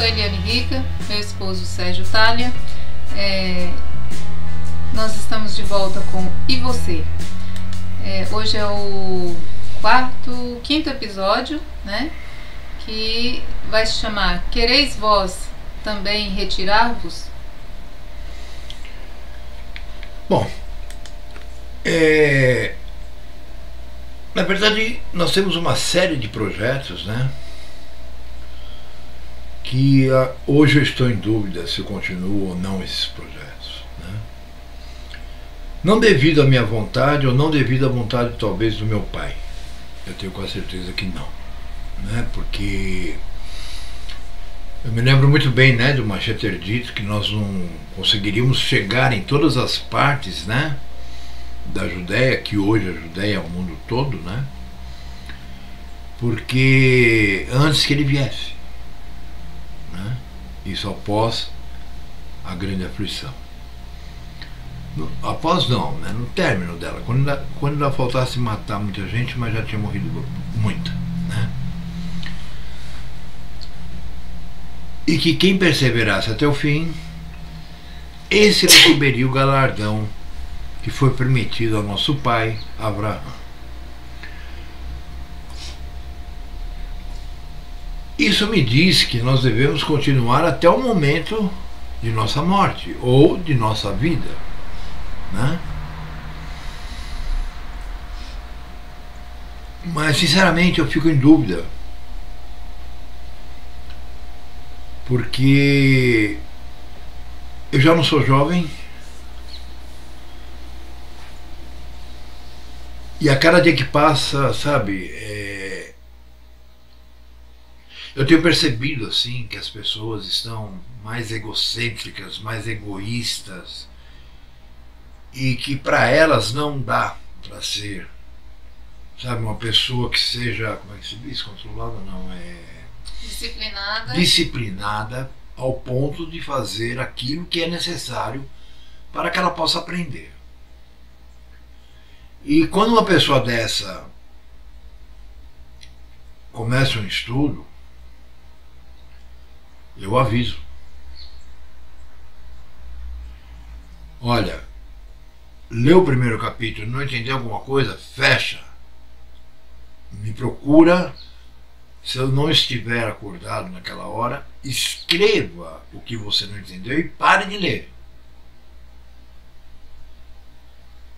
sou Eliane Rica, meu esposo Sérgio Talha. Nós estamos de volta com E Você? Hoje é o quinto episódio, né? Que vai se chamar Quereis Vós Também Retirar-vos? Bom, na verdade nós temos uma série de projetos, né? Que hoje eu estou em dúvida se eu continuo ou não esses projetos, né? Não devido à minha vontade ou não devido à vontade talvez do meu pai. Eu tenho quase certeza que não, né? Porque eu me lembro muito bem, né, do Machê ter dito que nós não conseguiríamos chegar em todas as partes, né, da Judéia, que hoje a Judéia é o mundo todo, né, porque antes que ele viesse, né, isso após a grande aflição. Após não, né, no término dela, quando ainda faltasse matar muita gente, mas já tinha morrido muita, né. E que quem perseverasse até o fim, esse receberia o galardão que foi permitido ao nosso pai Abraão. Isso me diz que nós devemos continuar até o momento de nossa morte ou de nossa vida, né? Mas sinceramente eu fico em dúvida, porque eu já não sou jovem e a cada dia que passa, sabe, eu tenho percebido assim que as pessoas estão mais egocêntricas, mais egoístas, e que para elas não dá para ser, sabe, uma pessoa que seja, como é que se diz, controlada, não, disciplinada ao ponto de fazer aquilo que é necessário para que ela possa aprender. E quando uma pessoa dessa começa um estudo, eu aviso: olha, leu o primeiro capítulo, não entendeu alguma coisa, fecha, me procura. Se eu não estiver acordado naquela hora, escreva o que você não entendeu e pare de ler.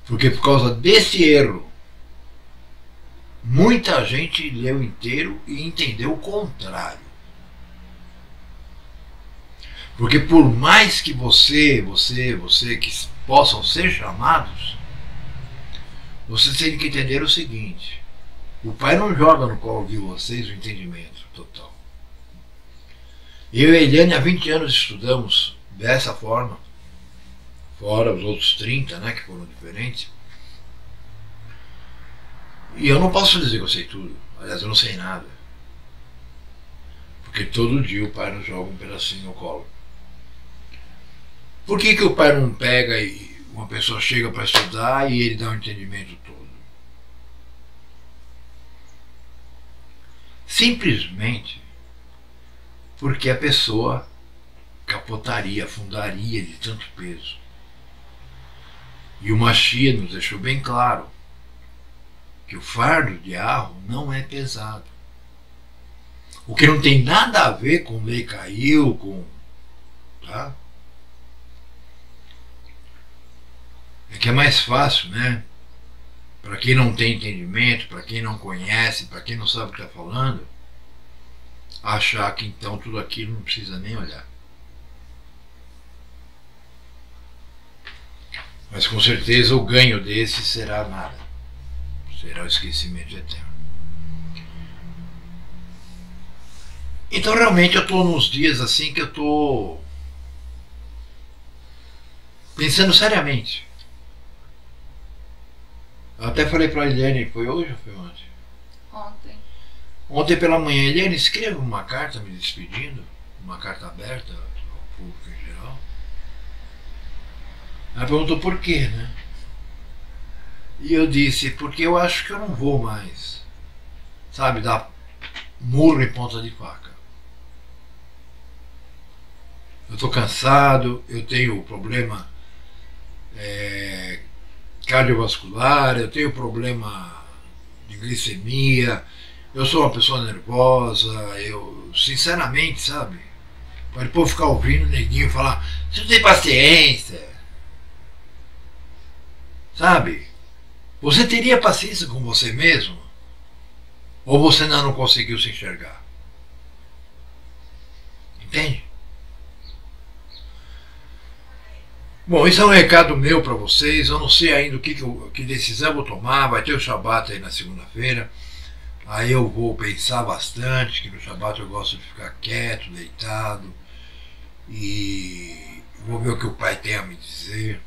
Porque por causa desse erro, muita gente leu inteiro e entendeu o contrário. Porque por mais que você que possam ser chamados, vocês têm que entender o seguinte: o Pai não joga no colo de vocês o entendimento total. Eu e a Eliane há 20 anos estudamos dessa forma, fora os outros 30, né, que foram diferentes. E eu não posso dizer que eu sei tudo. Aliás, eu não sei nada. Porque todo dia o Pai nos joga um pedacinho no colo. Por que o Pai não pega e uma pessoa chega para estudar e ele dá um entendimento todo? Simplesmente porque a pessoa capotaria, afundaria de tanto peso. E o Machia nos deixou bem claro que o fardo de Arro não é pesado. O que não tem nada a ver com lei caiu, tá? É que é mais fácil, né? Para quem não tem entendimento, para quem não conhece, para quem não sabe o que está falando, achar que então tudo aquilo não precisa nem olhar. Mas com certeza o ganho desse será nada. Será o esquecimento eterno. Então realmente eu estou nos dias assim que eu estou pensando seriamente. Eu até falei para a Eliane, foi hoje ou foi ontem? Ontem. Ontem pela manhã, Eliane, escreva uma carta me despedindo, uma carta aberta ao público em geral. Ela perguntou por quê, né? E eu disse, porque eu acho que eu não vou mais, sabe, dar murro em ponta de faca. eu estou cansado, eu tenho problema cardiovascular, eu tenho problema de glicemia, eu sou uma pessoa nervosa, eu, sinceramente, sabe? Pode depois ficar ouvindo o neguinho falar, você não tem paciência, sabe? Você teria paciência com você mesmo? Ou você ainda não conseguiu se enxergar? Entende? Bom, isso é um recado meu para vocês. Eu não sei ainda que decisão eu vou tomar. Vai ter o Shabat aí na segunda-feira. Aí eu vou pensar bastante, que no Shabat eu gosto de ficar quieto, deitado. E vou ver o que o Pai tem a me dizer.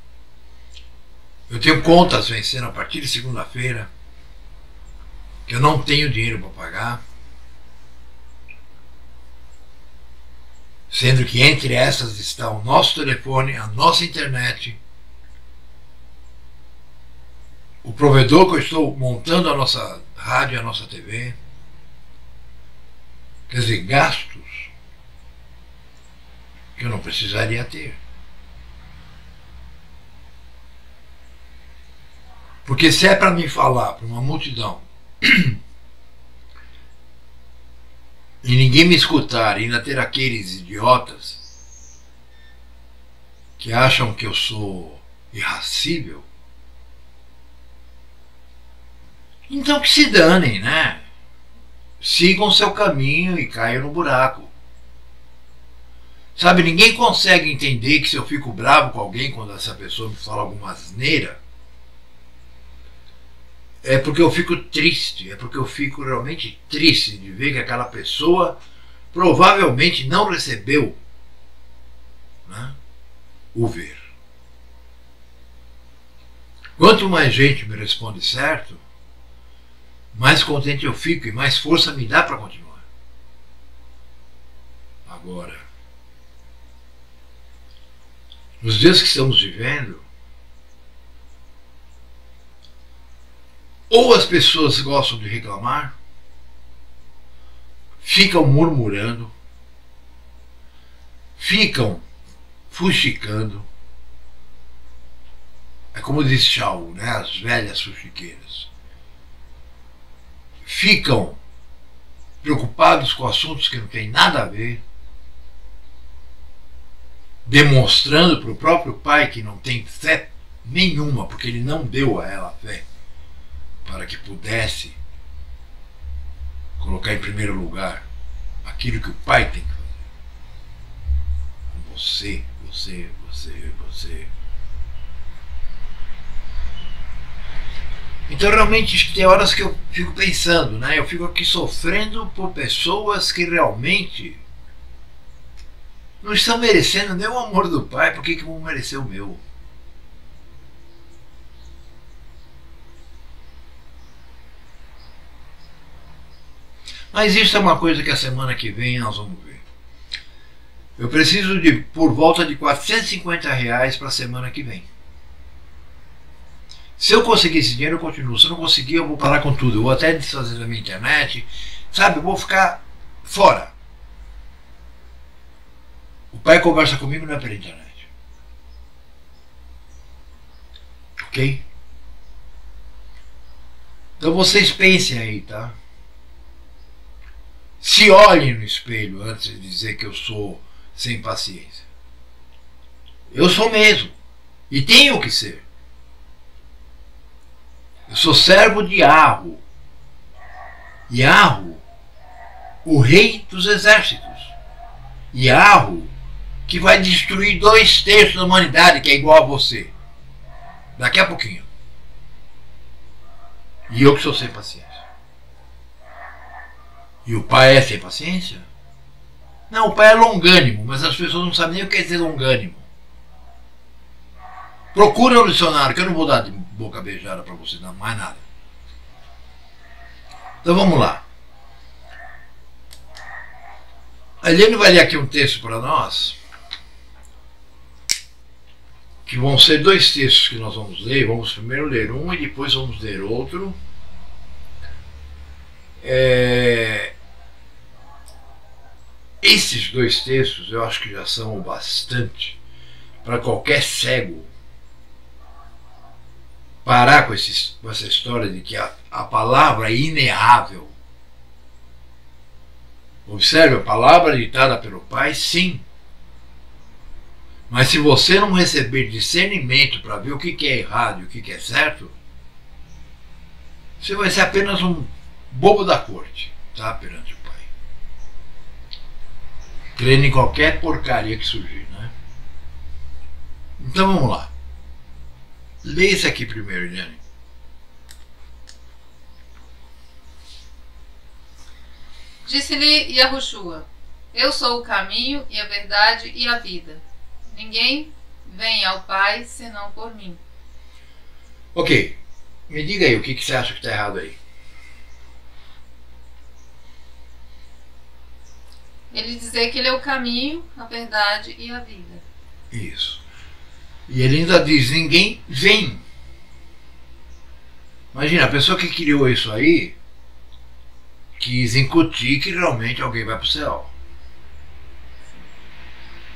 Eu tenho contas vencendo a partir de segunda-feira, que eu não tenho dinheiro para pagar. Sendo que entre essas está o nosso telefone, a nossa internet, o provedor que eu estou montando a nossa rádio e a nossa TV. Quer dizer, gastos que eu não precisaria ter. Porque se é para me falar para uma multidão e ninguém me escutar, e ainda ter aqueles idiotas que acham que eu sou irracível, então que se danem, né? Sigam o seu caminho e caiam no buraco. Sabe, ninguém consegue entender que se eu fico bravo com alguém quando essa pessoa me fala alguma asneira, é porque eu fico triste, é porque eu fico realmente triste de ver que aquela pessoa provavelmente não recebeu, né, o ver. Quanto mais gente me responde certo, mais contente eu fico e mais força me dá para continuar. Agora, nos dias que estamos vivendo, ou as pessoas gostam de reclamar, ficam murmurando, ficam fuxicando. É como diz Shaul, né? As velhas fuxiqueiras. Ficam preocupados com assuntos que não têm nada a ver, demonstrando para o próprio pai que não tem fé nenhuma, porque ele não deu a ela fé para que pudesse colocar em primeiro lugar aquilo que o pai tem que fazer. Você. Então realmente tem horas que eu fico pensando, né? Eu fico aqui sofrendo por pessoas que realmente não estão merecendo nem o amor do pai, por que vão merecer o meu? Mas isso é uma coisa que a semana que vem nós vamos ver. Eu preciso de por volta de R$450 para a semana que vem. Se eu conseguir esse dinheiro, eu continuo. Se eu não conseguir, eu vou parar com tudo. Eu vou até desfazer da minha internet. Sabe, eu vou ficar fora. O pai conversa comigo não é pela internet. Ok? Então vocês pensem aí, tá? Se olhem no espelho antes de dizer que eu sou sem paciência. Eu sou mesmo. E tenho que ser. Eu sou servo de Yahweh. Yahweh, o rei dos exércitos. Yahweh, que vai destruir 2/3 da humanidade, que é igual a você. Daqui a pouquinho. E eu que sou sem paciência. E o pai é sem paciência? Não, o pai é longânimo, mas as pessoas não sabem nem o que quer dizer longânimo. Procura no dicionário, que eu não vou dar de boca beijada para você, não, mais nada. Então vamos lá. A Eliane vai ler aqui um texto para nós, que vão ser 2 textos que nós vamos ler. Vamos primeiro ler um e depois vamos ler outro. Esses dois textos eu acho que já são o bastante para qualquer cego parar com essa história de que a palavra é inerrável. Observe, a palavra ditada pelo Pai, sim. Mas se você não receber discernimento para ver o que é errado e o que é certo, você vai ser apenas um bobo da corte, tá? Perante o Pai. Crendo em qualquer porcaria que surgir, né? Então vamos lá. Lê isso aqui primeiro, Eliane. Disse-lhe Yahushua: Eu sou o caminho e a verdade e a vida. Ninguém vem ao Pai senão por mim. Ok. Me diga aí o que você acha que está errado aí. Ele dizer que ele é o caminho, a verdade e a vida. Isso. E ele ainda diz, ninguém vem. Imagina, a pessoa que criou isso aí quis incutir que realmente alguém vai para o céu.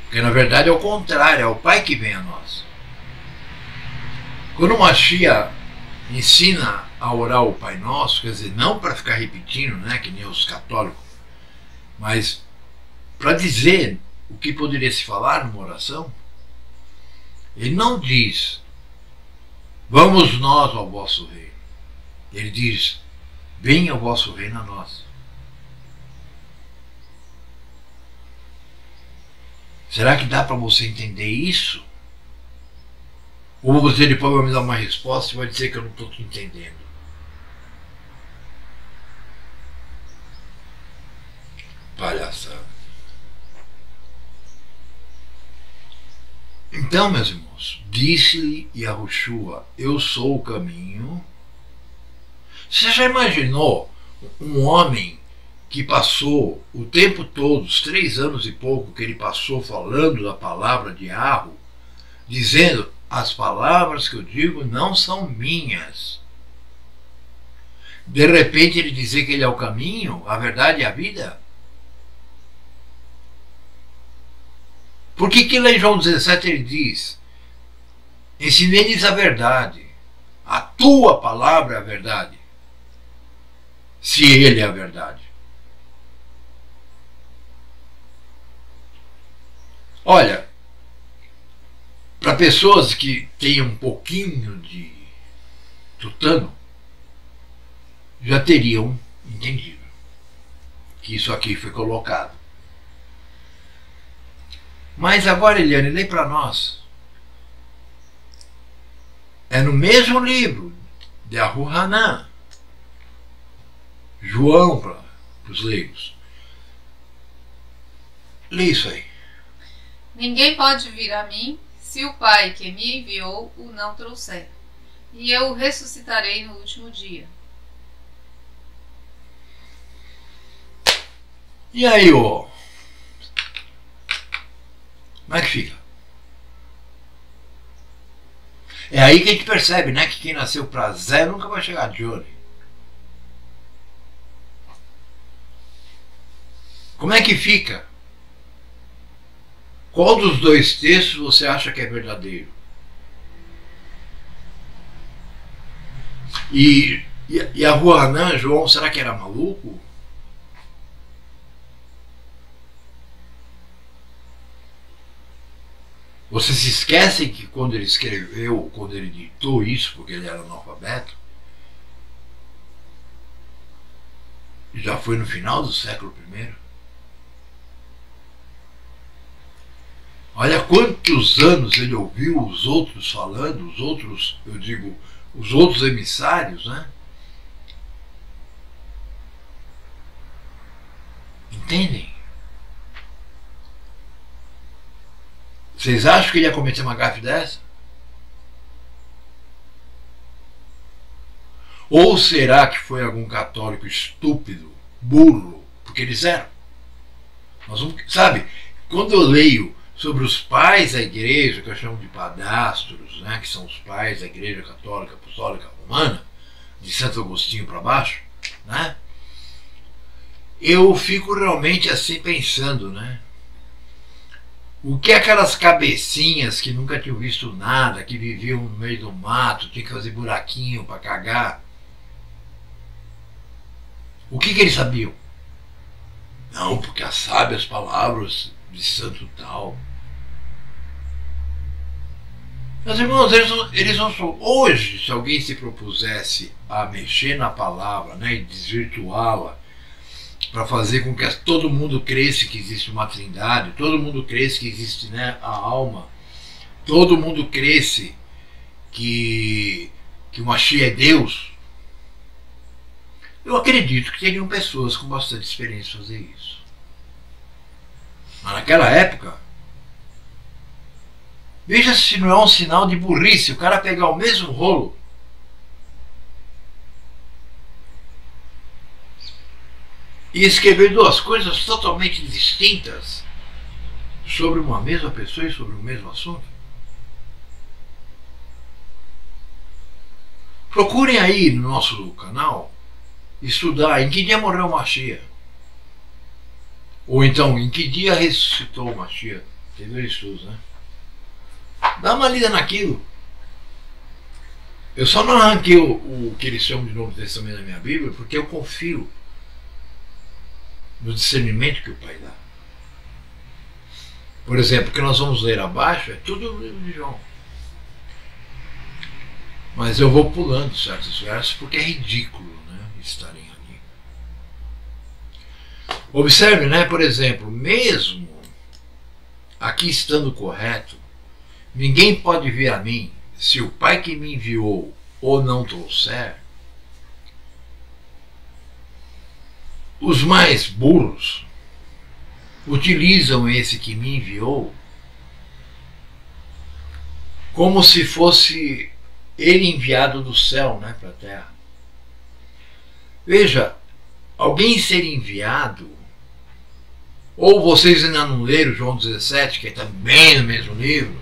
Porque na verdade é o contrário, é o Pai que vem a nós. Quando o Mashiach ensina a orar o Pai Nosso, quer dizer, não para ficar repetindo, né, que nem os católicos, mas para dizer o que poderia se falar numa oração, ele não diz, vamos nós ao vosso reino. Ele diz, venha o vosso reino a nós. Será que dá para você entender isso? Ou você depois vai me dar uma resposta e vai dizer que eu não estou te entendendo? Palhaçada. Então, meus irmãos, disse-lhe Yahushua, eu sou o caminho. Você já imaginou um homem que passou o tempo todo, os 3 anos e pouco que ele passou falando da palavra de Yahweh, dizendo, as palavras que eu digo não são minhas. De repente ele dizer que ele é o caminho, a verdade e a vida? Por que lá em João 17 ele diz, ensinei-lhes a verdade, a tua palavra é a verdade, se ele é a verdade. Olha, para pessoas que têm um pouquinho de tutano, já teriam entendido que isso aqui foi colocado. Mas agora, Eliane, lê para nós. É no mesmo livro de Ahu-Hanan, João para os leigos. Lê isso aí. Ninguém pode vir a mim se o Pai que me enviou o não trouxer, e eu o ressuscitarei no último dia. E aí, ó? Como é que fica? É aí que a gente percebe, né, que quem nasceu para Zé nunca vai chegar de Johnny. Como é que fica? Qual dos dois textos você acha que é verdadeiro? E a Ahu-Hanan, João, será que era maluco? Você se esquece que quando ele escreveu, quando ele ditou isso, porque ele era analfabeto, já foi no final do século I. Olha quantos anos ele ouviu os outros falando, os outros, eu digo, os outros emissários, né? Entendem? Vocês acham que ele ia cometer uma gafe dessa? Ou será que foi algum católico estúpido, burro, porque eles eram? Nós vamos, sabe, quando eu leio sobre os pais da igreja, que eu chamo de padastros, né, que são os pais da igreja católica apostólica romana, de Santo Agostinho para baixo, né, eu fico realmente assim pensando, né? O que aquelas cabecinhas que nunca tinham visto nada, que viviam no meio do mato, tinham que fazer buraquinho para cagar, o que eles sabiam? Não, porque as sábias palavras de santo tal. Meus irmãos, eles não são. Hoje, se alguém se propusesse a mexer na palavra, né, e desvirtuá-la, para fazer com que todo mundo cresça que existe uma trindade, todo mundo cresça que existe, né, a alma, todo mundo cresce que o Mashiach é Deus, eu acredito que teriam pessoas com bastante experiência fazer isso. Mas naquela época, veja se não é um sinal de burrice o cara pegar o mesmo rolo e escrever duas coisas totalmente distintas sobre uma mesma pessoa e sobre o mesmo assunto. Procurem aí no nosso canal estudar em que dia morreu o Mashiach. Ou então, em que dia ressuscitou o Mashiach. Tem dois estudos, né? Dá uma lida naquilo. Eu só não arranquei o que eles chamam de Novo Testamento da minha Bíblia porque eu confio no discernimento que o Pai dá. Por exemplo, o que nós vamos ler abaixo é tudo no livro de João. Mas eu vou pulando certos versos porque é ridículo, né, estarem ali. Observe, né, por exemplo, mesmo aqui estando correto, ninguém pode vir a mim se o Pai que me enviou ou não trouxer. Os mais burros utilizam esse que me enviou como se fosse ele enviado do céu, né, para a terra. Veja, alguém ser enviado, ou vocês ainda não leram João 17, que é também no mesmo livro,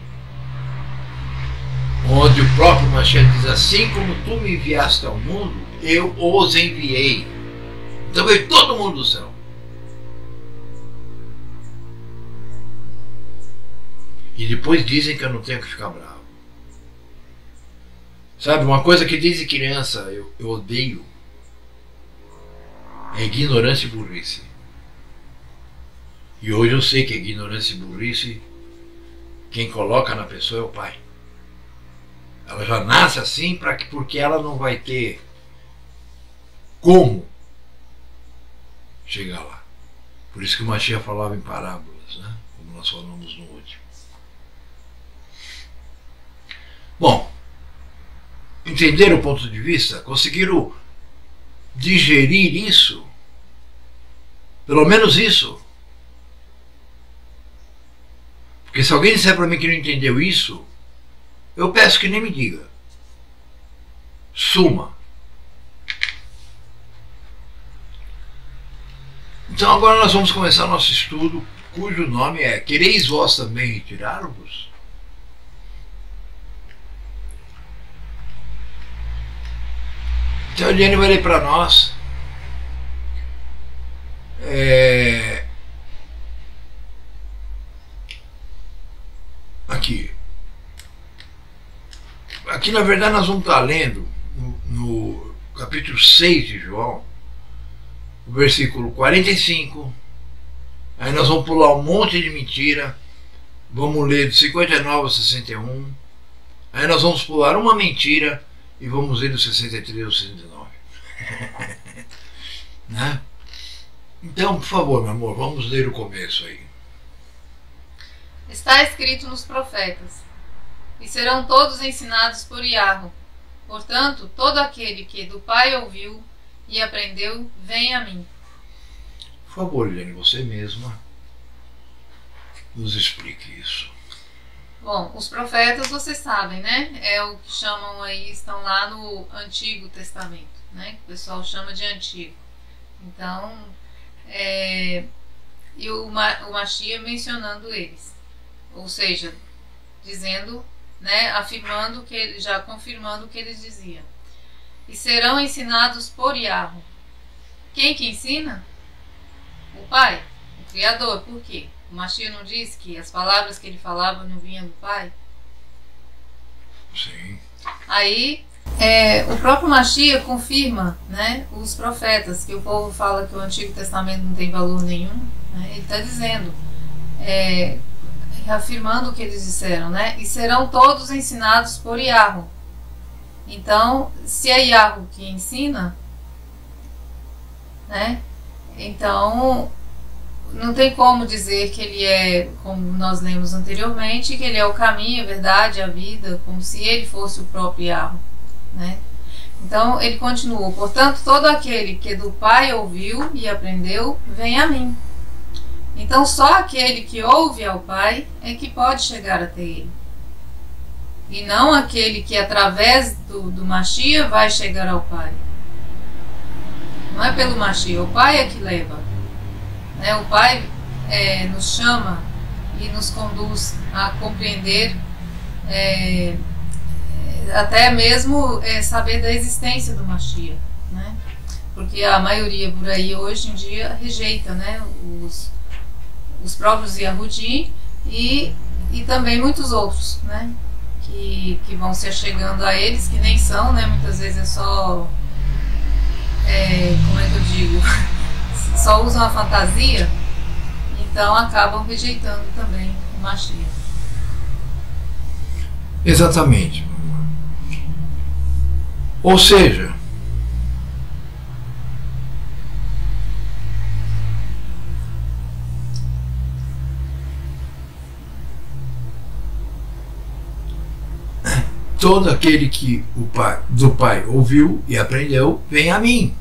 onde o próprio Mashiach diz: assim como tu me enviaste ao mundo, eu os enviei. Então veio todo mundo do céu. E depois dizem que eu não tenho que ficar bravo. Sabe, uma coisa que desde criança eu odeio é ignorância e burrice. E hoje eu sei que ignorância e burrice, quem coloca na pessoa é o Pai. Ela já nasce assim porque ela não vai ter como chegar lá. Por isso que o Mashiach falava em parábolas, né? Como nós falamos no último. Bom, entenderam o ponto de vista? Conseguiram digerir isso? Pelo menos isso. Porque se alguém disser para mim que não entendeu isso, eu peço que nem me diga. Suma. Então agora nós vamos começar nosso estudo, cujo nome é Quereis vós também retirar-vos? Então a Eliane vai ler para nós aqui na verdade nós vamos estar lendo no capítulo 6 de João, o versículo 45. Aí nós vamos pular um monte de mentira, vamos ler do 59 ao 61. Aí nós vamos pular uma mentira e vamos ler do 63 ao 69. Né? Então, por favor, meu amor, vamos ler o começo aí. Está escrito nos profetas: e serão todos ensinados por Yahweh. Portanto, todo aquele que do Pai ouviu e aprendeu, vem a mim. Por favor, Eliane, você mesma nos explique isso. Bom, os profetas, vocês sabem, né? É o que chamam aí, estão lá no Antigo Testamento, né? Que o pessoal chama de Antigo. Então, e o Mashiach mencionando eles. Ou seja, dizendo, né? Afirmando, já confirmando o que eles diziam. E serão ensinados por Yahweh. Quem que ensina? O Pai, o Criador. Por quê? O Mashiach não disse que as palavras que ele falava não vinham do Pai? Sim. Aí o próprio Mashiach confirma, né, os profetas, que o povo fala que o Antigo Testamento não tem valor nenhum, né, ele está dizendo, reafirmando o que eles disseram, né, e serão todos ensinados por Yahweh. Então, se é Yahweh que ensina, né, então não tem como dizer que ele é, como nós lemos anteriormente, que ele é o caminho, a verdade, a vida, como se ele fosse o próprio Yahweh, né? Então ele continua: portanto, todo aquele que do Pai ouviu e aprendeu, vem a mim. Então só aquele que ouve ao Pai é que pode chegar até ele, e não aquele que através do Mashiach vai chegar ao Pai. Não é pelo Mashiach, o Pai é que leva, né? O Pai nos chama e nos conduz a compreender, até mesmo saber da existência do Mashiach, né? Porque a maioria por aí hoje em dia rejeita, né, os próprios Yahudim e também muitos outros, né, que vão se achegando a eles, que nem são, né, muitas vezes é só, como é que eu digo, só usam a fantasia, então acabam rejeitando também o Mashiach. Exatamente. Ou seja, todo aquele que do Pai ouviu e aprendeu, vem a mim.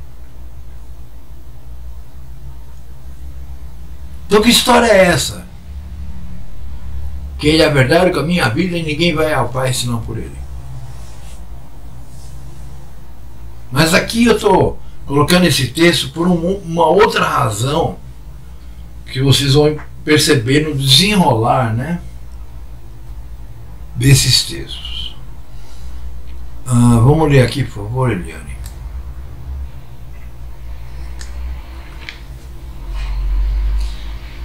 Então que história é essa? Que ele é a verdade, o caminho, a vida, e ninguém vai ao Pai senão por ele. Mas aqui eu estou colocando esse texto por uma outra razão que vocês vão perceber no desenrolar, né, desses textos. Vamos ler aqui, por favor, Eliane.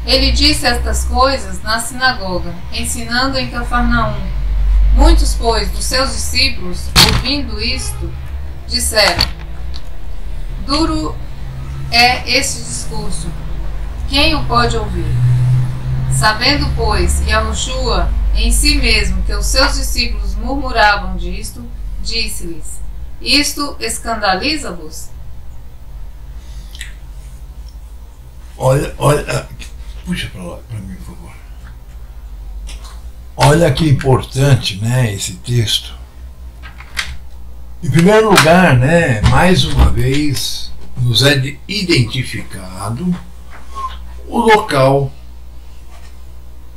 Ele disse estas coisas na sinagoga, ensinando em Cafarnaum. Muitos, pois, dos seus discípulos, ouvindo isto, disseram: duro é este discurso, quem o pode ouvir? Sabendo, pois, Yahushua em si mesmo que os seus discípulos murmuravam disto, disse-lhes: isto escandaliza-vos? Olha, puxa para lá, para mim, por favor. Olha que importante, né, esse texto. Em primeiro lugar, né, mais uma vez, nos é identificado o local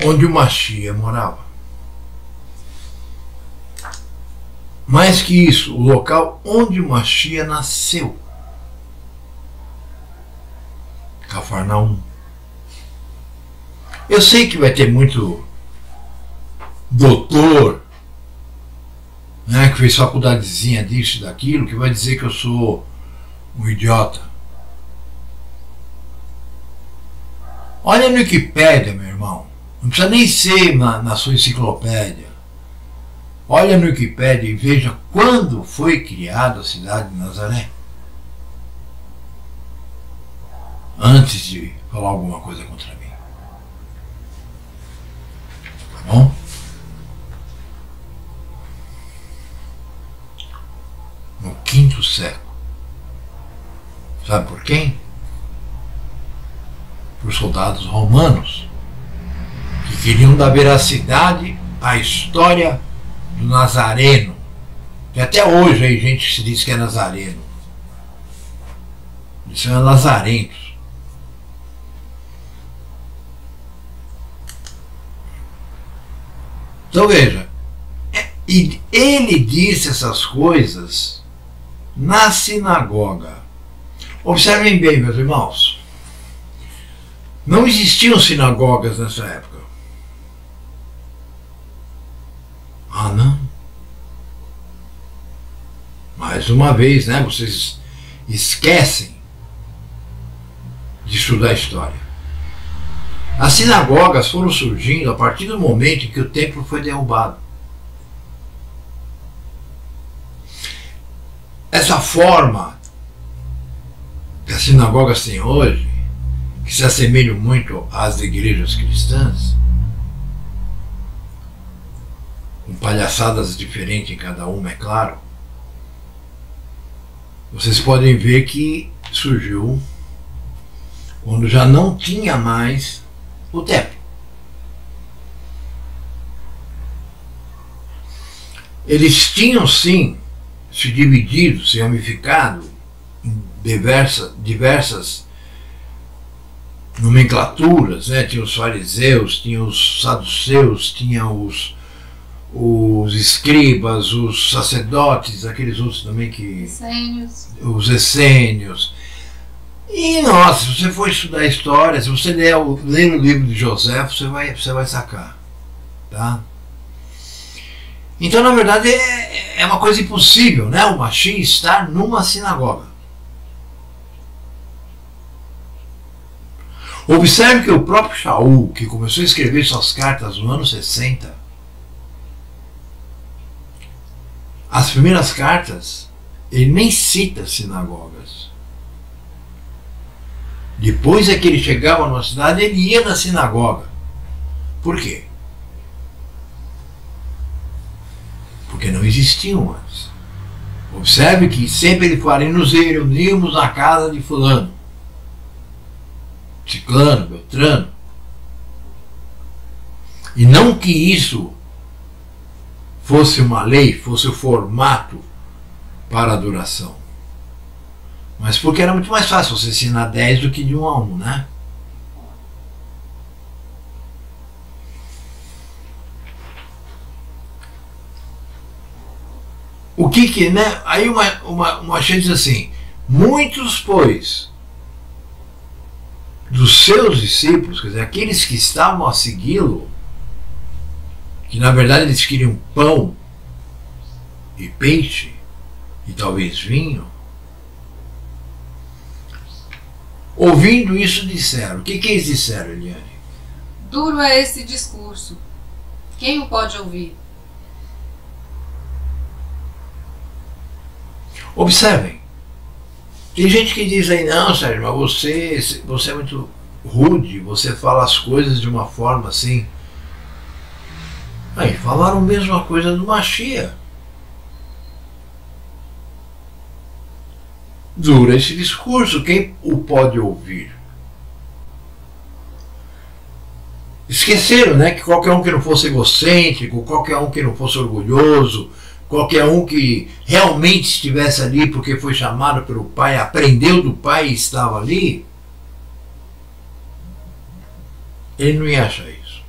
onde o Mashiach morava. Mais que isso, o local onde o Mashiach nasceu. Cafarnaum. Eu sei que vai ter muito doutor, né, que fez faculdadezinha disso e daquilo, que vai dizer que eu sou um idiota. Olha no Wikipédia, meu irmão. Não precisa nem ser na sua enciclopédia. Olha no Wikipédia e veja quando foi criada a cidade de Nazaré. Antes de falar alguma coisa contra mim. Tá bom? No 5º século. Sabe por quem? Por soldados romanos que queriam dar veracidade à história do Nazareno, que até hoje aí gente se diz que é Nazareno. Eles são nazarenos. Então veja, e ele disse essas coisas na sinagoga. Observem bem, meus irmãos. Não existiam sinagogas nessa época. Ah, não? Mais uma vez, né? Vocês esquecem de estudar história. As sinagogas foram surgindo a partir do momento em que o templo foi derrubado. Essa forma que as sinagogas têm hoje, que se assemelham muito às igrejas cristãs, com palhaçadas diferentes em cada uma, é claro, vocês podem ver que surgiu quando já não tinha mais o templo. Eles tinham sim se dividido, se ramificado em diversas nomenclaturas, né? Tinha os fariseus, tinha os saduceus, tinha os escribas, os sacerdotes, aqueles outros também que... os essênios. E nossa, se você for estudar a história, se você ler o livro de José, você vai sacar, tá? Então, na verdade, é uma coisa impossível, né? O Mashiach estar numa sinagoga. Observe que o próprio Shaul, que começou a escrever suas cartas no ano 60, as primeiras cartas, ele nem cita sinagogas. Depois é que ele chegava numa cidade, ele ia na sinagoga. Por quê? Porque não existiam antes. Observe que sempre ele fala, e nos reunimos na casa de fulano, ciclano, beltrano. E não que isso fosse uma lei, fosse o formato para a adoração. Mas porque era muito mais fácil você ensinar 10 do que de 1 a 1, né? O que né? Aí uma gente diz assim, muitos, pois, dos seus discípulos, quer dizer, aqueles que estavam a segui-lo, que na verdade eles queriam pão e peixe e talvez vinho, ouvindo isso disseram, o que eles disseram, Eliane? Duro é esse discurso, quem o pode ouvir? Observem, tem gente que diz aí, não, Sérgio, mas você é muito rude, você fala as coisas de uma forma assim. Aí falaram a mesma coisa do Mashiach. Dura esse discurso, quem o pode ouvir? Esqueceram, né, que qualquer um que não fosse egocêntrico, qualquer um que não fosse orgulhoso, qualquer um que realmente estivesse ali porque foi chamado pelo Pai, aprendeu do Pai e estava ali, ele não ia achar isso.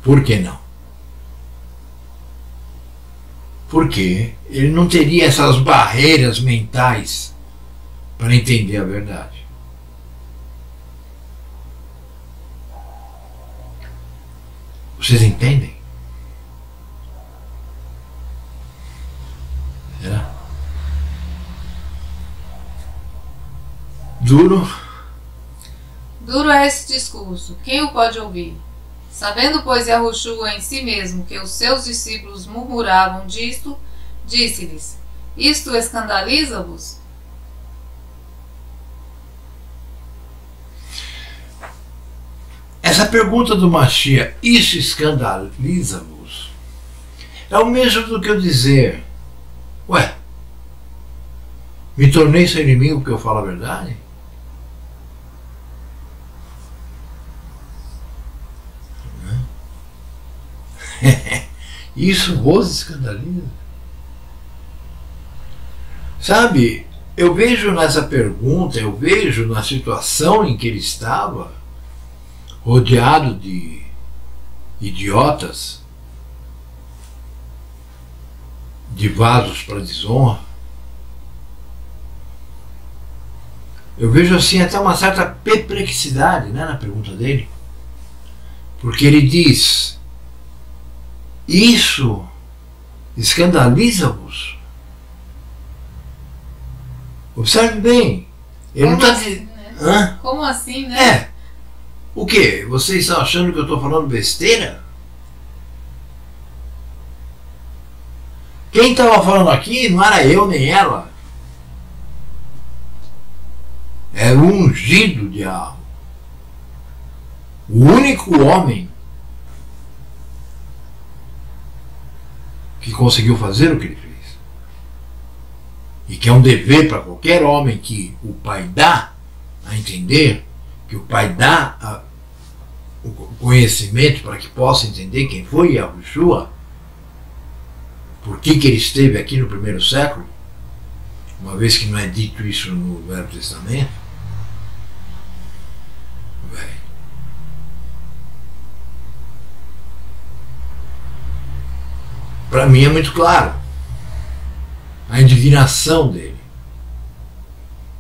Por que não? Porque ele não teria essas barreiras mentais para entender a verdade. Vocês entendem? É. Duro é esse discurso, quem o pode ouvir? Sabendo, pois, Yahushua em si mesmo que os seus discípulos murmuravam disto, disse-lhes, isto escandaliza-vos? Essa pergunta do Mashiach, isso escandaliza-vos? É o mesmo do que eu dizer, ué, me tornei seu inimigo porque eu falo a verdade? Isso vos escandaliza? Sabe, eu vejo nessa pergunta, eu vejo na situação em que ele estava, rodeado de idiotas, de vasos para desonra, eu vejo assim até uma certa perplexidade, né, na pergunta dele, porque ele diz, isso escandaliza-vos? Observe bem. Ele Como não está assim, dizendo. né? Hã? Como assim, né? É. O quê? Vocês estão achando que eu estou falando besteira? Quem estava falando aqui não era eu nem ela. Era o ungido de Yahweh. O único homem que conseguiu fazer o que ele fez. E que é um dever para qualquer homem que o Pai dá a entender, que o Pai dá o conhecimento para que possa entender quem foi Yahushua, por que ele esteve aqui no primeiro século, uma vez que não é dito isso no Velho Testamento. Para mim é muito claro a indignação dele.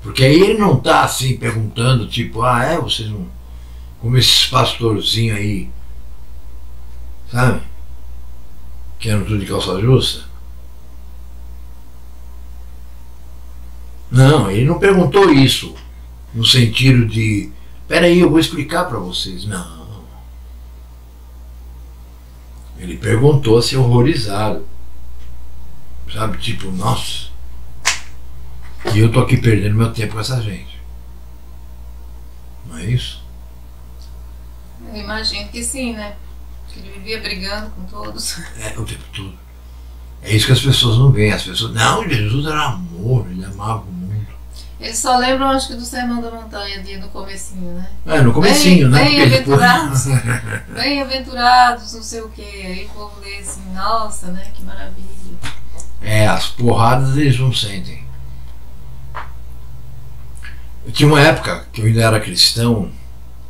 Porque aí ele não está assim perguntando, tipo, vocês não. Como esses pastorzinhos aí, sabe? Que eram tudo de calça justa. Não, ele não perguntou isso no sentido de, peraí, eu vou explicar para vocês. Não. Ele perguntou assim, horrorizado. Sabe, tipo, nossa. E eu tô aqui perdendo meu tempo com essa gente. Não é isso? Eu imagino que sim, né? Que ele vivia brigando com todos. O tempo todo. É isso que as pessoas não veem. As pessoas, não, Jesus era amor, ele amava o mundo. Eles só lembram, acho que, do Sermão da Montanha, ali no comecinho, né? No comecinho, né? Bem-aventurados, bem-aventurados, não sei o quê. Aí o povo lê assim, nossa, né? Que maravilha. As porradas eles não sentem. Eu tinha uma época que eu ainda era cristão,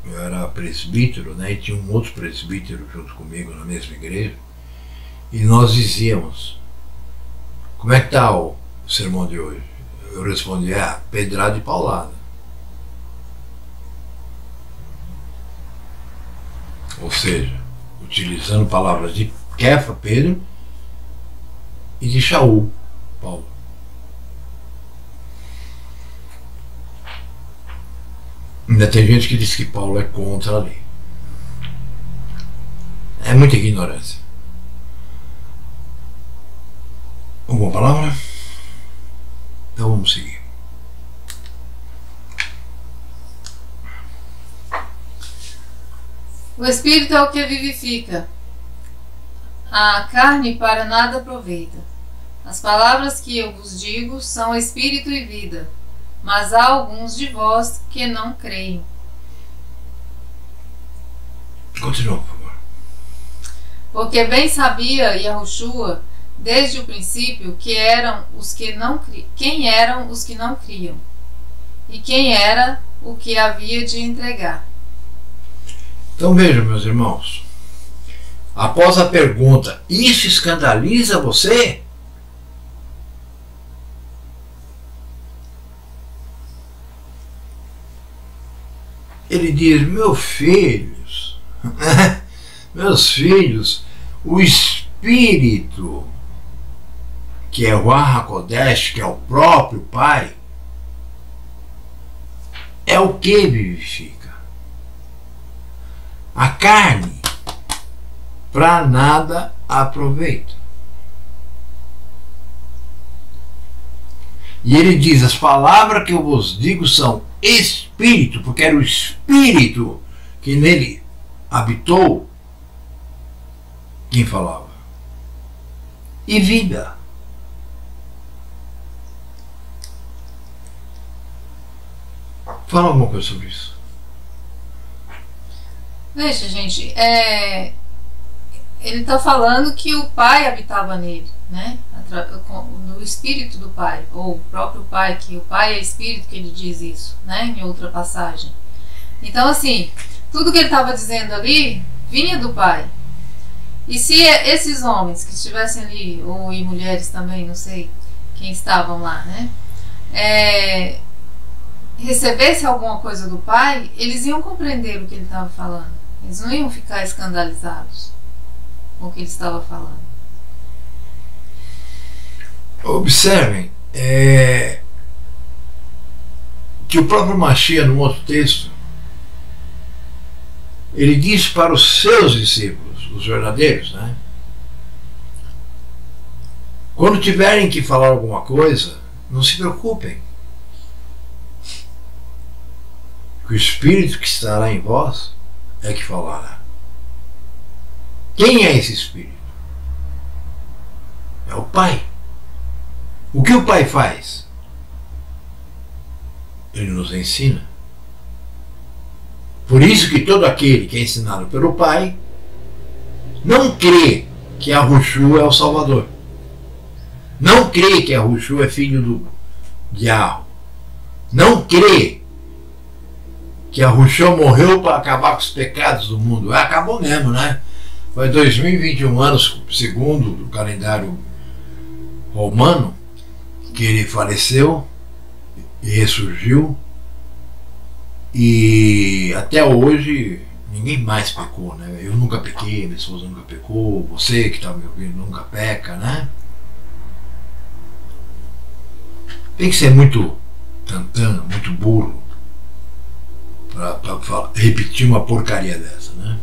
eu era presbítero, né? E tinha um outro presbítero junto comigo na mesma igreja. E nós dizíamos, como é que está o sermão de hoje? Eu respondi, pedrada e paulada. Ou seja, utilizando palavras de Kefa, Pedro, e de Shaul, Paulo. Ainda tem gente que diz que Paulo é contra a lei. É muita ignorância. Alguma palavra? Então vamos seguir. O Espírito é o que vivifica. A carne para nada aproveita. As palavras que eu vos digo são espírito e vida, mas há alguns de vós que não creem. Continua, por favor. Porque bem sabia Yahushua desde o princípio que eram os que não quem eram os que não criam e quem era o que havia de entregar. Então vejam, meus irmãos, após a pergunta, isso escandaliza você? Ele diz, meus filhos, o Espírito, que é o Arra-Kodesh, que é o próprio Pai, é o que vivifica. A carne para nada aproveita. E ele diz, as palavras que eu vos digo são espírito, porque era o Espírito que nele habitou quem falava, e vida. Fala alguma coisa sobre isso. Veja, gente, ele está falando que o Pai habitava nele, né? No Espírito do Pai, ou o próprio Pai, que o Pai é Espírito, que ele diz isso, né? Em outra passagem. Então, assim, tudo que ele estava dizendo ali vinha do Pai. E se esses homens que estivessem ali, ou e mulheres também, não sei quem estavam lá, né? Recebesse alguma coisa do Pai, eles iam compreender o que ele estava falando. Eles não iam ficar escandalizados com o que ele estava falando. Observem, que o próprio Mashiach, num outro texto, ele diz para os seus discípulos, os verdadeiros, né? Quando tiverem que falar alguma coisa, não se preocupem. Que o Espírito que estará em vós é que falará. Quem é esse Espírito? É o Pai. O que o Pai faz? Ele nos ensina. Por isso que todo aquele que é ensinado pelo Pai não crê que Yahushua é o Salvador. Não crê que Yahushua é filho do Yahweh. Não crê que Yahushua morreu para acabar com os pecados do mundo. Acabou mesmo, né? Foi 2021 anos, segundo o calendário romano, que ele faleceu e ressurgiu. E até hoje ninguém mais pecou, né? Eu nunca pequei, minha esposa nunca pecou, você que está me ouvindo nunca peca, né? Tem que ser muito tantã, muito burro para repetir uma porcaria dessa, né?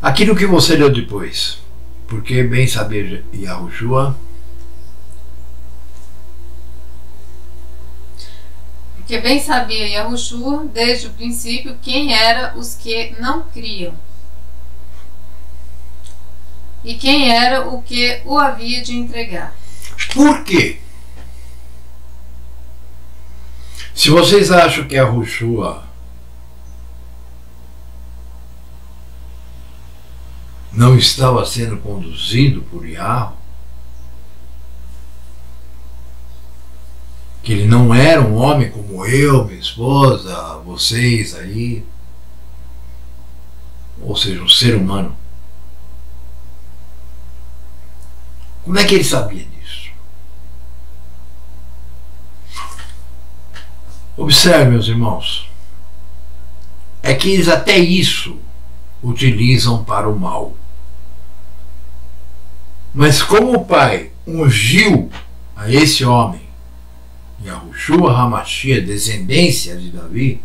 Aquilo que você leu depois, porque bem saber Yahushua. Porque bem sabia Yahushua desde o princípio quem era os que não criam e quem era o que o havia de entregar. Por quê? Se vocês acham que Yahushua não estava sendo conduzido por Yahweh, que ele não era um homem como eu, minha esposa, vocês aí, ou seja, um ser humano, como é que ele sabia disso? Observe, meus irmãos, é que eles até isso utilizam para o mal. Mas como o Pai ungiu a esse homem, Yahushua HaMashiach, descendência de Davi,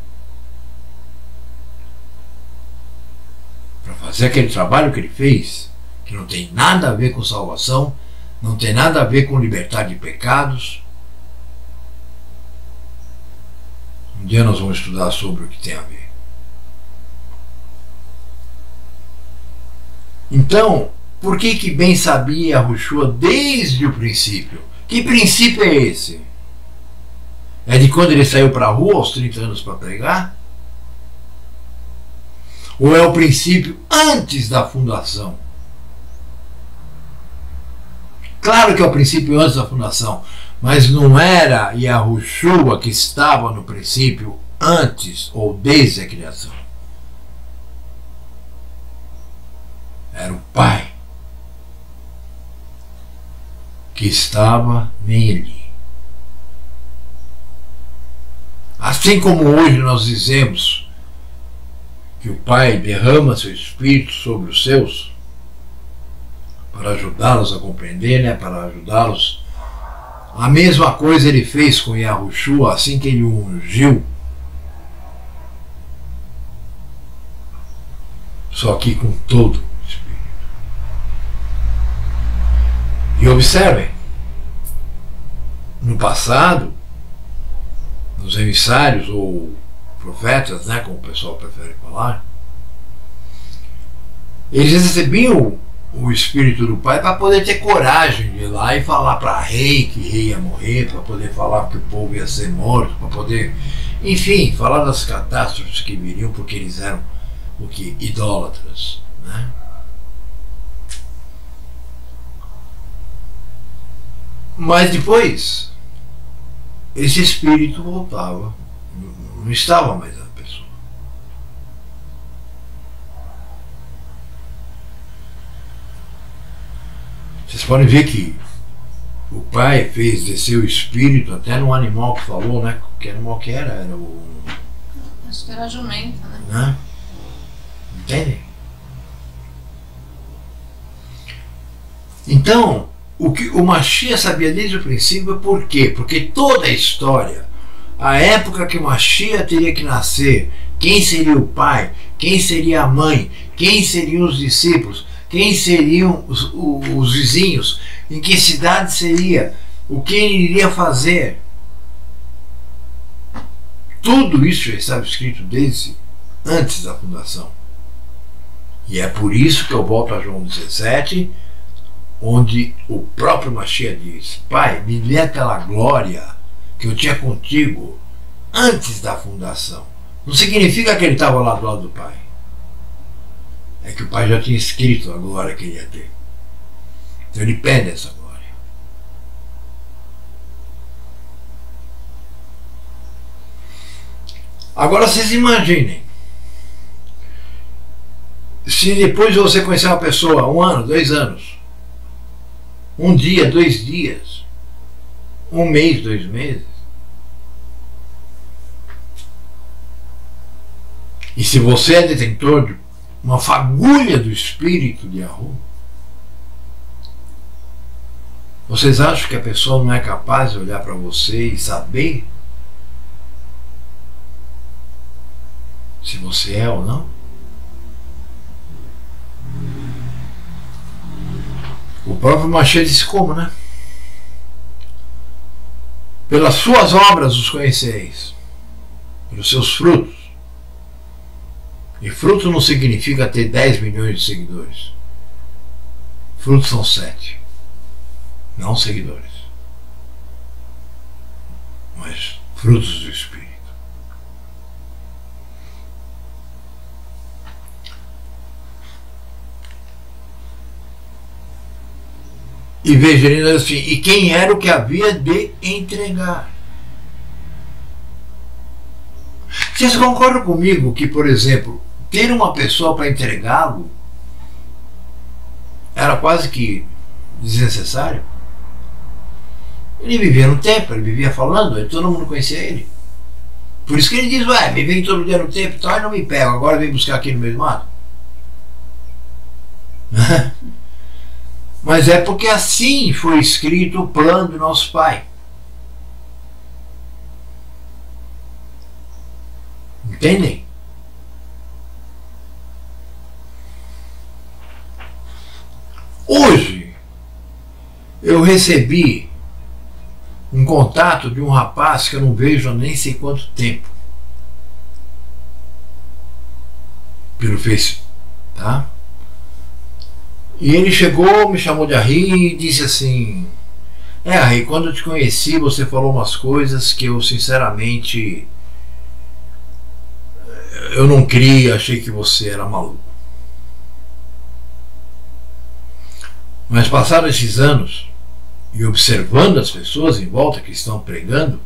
para fazer aquele trabalho que ele fez, que não tem nada a ver com salvação, não tem nada a ver com libertar de pecados. Um dia nós vamos estudar sobre o que tem a ver. Então, por que bem sabia Yahushua desde o princípio? Que princípio é esse? É de quando ele saiu para a rua aos 30 anos para pregar? Ou é o princípio antes da fundação? Claro que é o princípio antes da fundação, mas não era Yahushua que estava no princípio antes ou desde a criação. Era o Pai que estava nele. Assim como hoje nós dizemos que o Pai derrama seu Espírito sobre os seus, para ajudá-los a compreender, né? Para ajudá-los. A mesma coisa ele fez com Yahushua assim que ele o ungiu. Só que com todo o Espírito. E observem, no passado, nos emissários ou profetas, né, como o pessoal prefere falar, eles recebiam o Espírito do Pai para poder ter coragem de ir lá e falar para rei que rei ia morrer, para poder falar que o povo ia ser morto, para poder, enfim, falar das catástrofes que viriam, porque eles eram o que? Idólatras, né? Mas depois esse espírito voltava, não estava mais na pessoa. Vocês podem ver que o Pai fez descer o espírito até no animal que falou, né? Que animal que era? Era o... Acho que era a jumenta, né? Entendem? Então, o que o Mashiach sabia desde o princípio, por quê? Porque toda a história a época que o Mashiach teria que nascer, quem seria o pai, quem seria a mãe, quem seriam os discípulos, quem seriam os vizinhos, em que cidade seria, o que ele iria fazer. Tudo isso já estava escrito desde antes da fundação. E é por isso que eu volto a João 17, onde o próprio Mashiach diz: Pai, me dê aquela glória que eu tinha contigo antes da fundação. Não significa que ele estava lá do lado do Pai. É que o Pai já tinha escrito a glória que ele ia ter. Então ele pede essa glória. Agora vocês imaginem, se depois de você conhecer uma pessoa 1 ano, 2 anos, 1 dia, 2 dias, 1 mês, 2 meses, e se você é detentor de uma fagulha do espírito de Yahu, vocês acham que a pessoa não é capaz de olhar para você e saber se você é ou não? O próprio Mashiach disse como, né? Pelas suas obras os conheceis, pelos seus frutos. E fruto não significa ter 10 milhões de seguidores. Frutos são 7. Não seguidores, mas frutos do Espírito. E veja, ele diz assim: e quem era o que havia de entregar? Vocês concordam comigo que, por exemplo, ter uma pessoa para entregá-lo era quase que desnecessário? Ele vivia no templo, ele vivia falando, todo mundo conhecia ele. Por isso que ele diz: ué, me vem todo dia no templo e não me pega, agora vem buscar aqui no meio do mato. Mas é porque assim foi escrito o plano do nosso Pai. Entendem? Hoje eu recebi um contato de um rapaz que eu não vejo há nem sei quanto tempo pelo Facebook, tá? E ele chegou, me chamou de Ari e disse assim: Ari, quando eu te conheci você falou umas coisas que eu sinceramente eu não criei, achei que você era maluco. Mas passados esses anos e observando as pessoas em volta que estão pregando,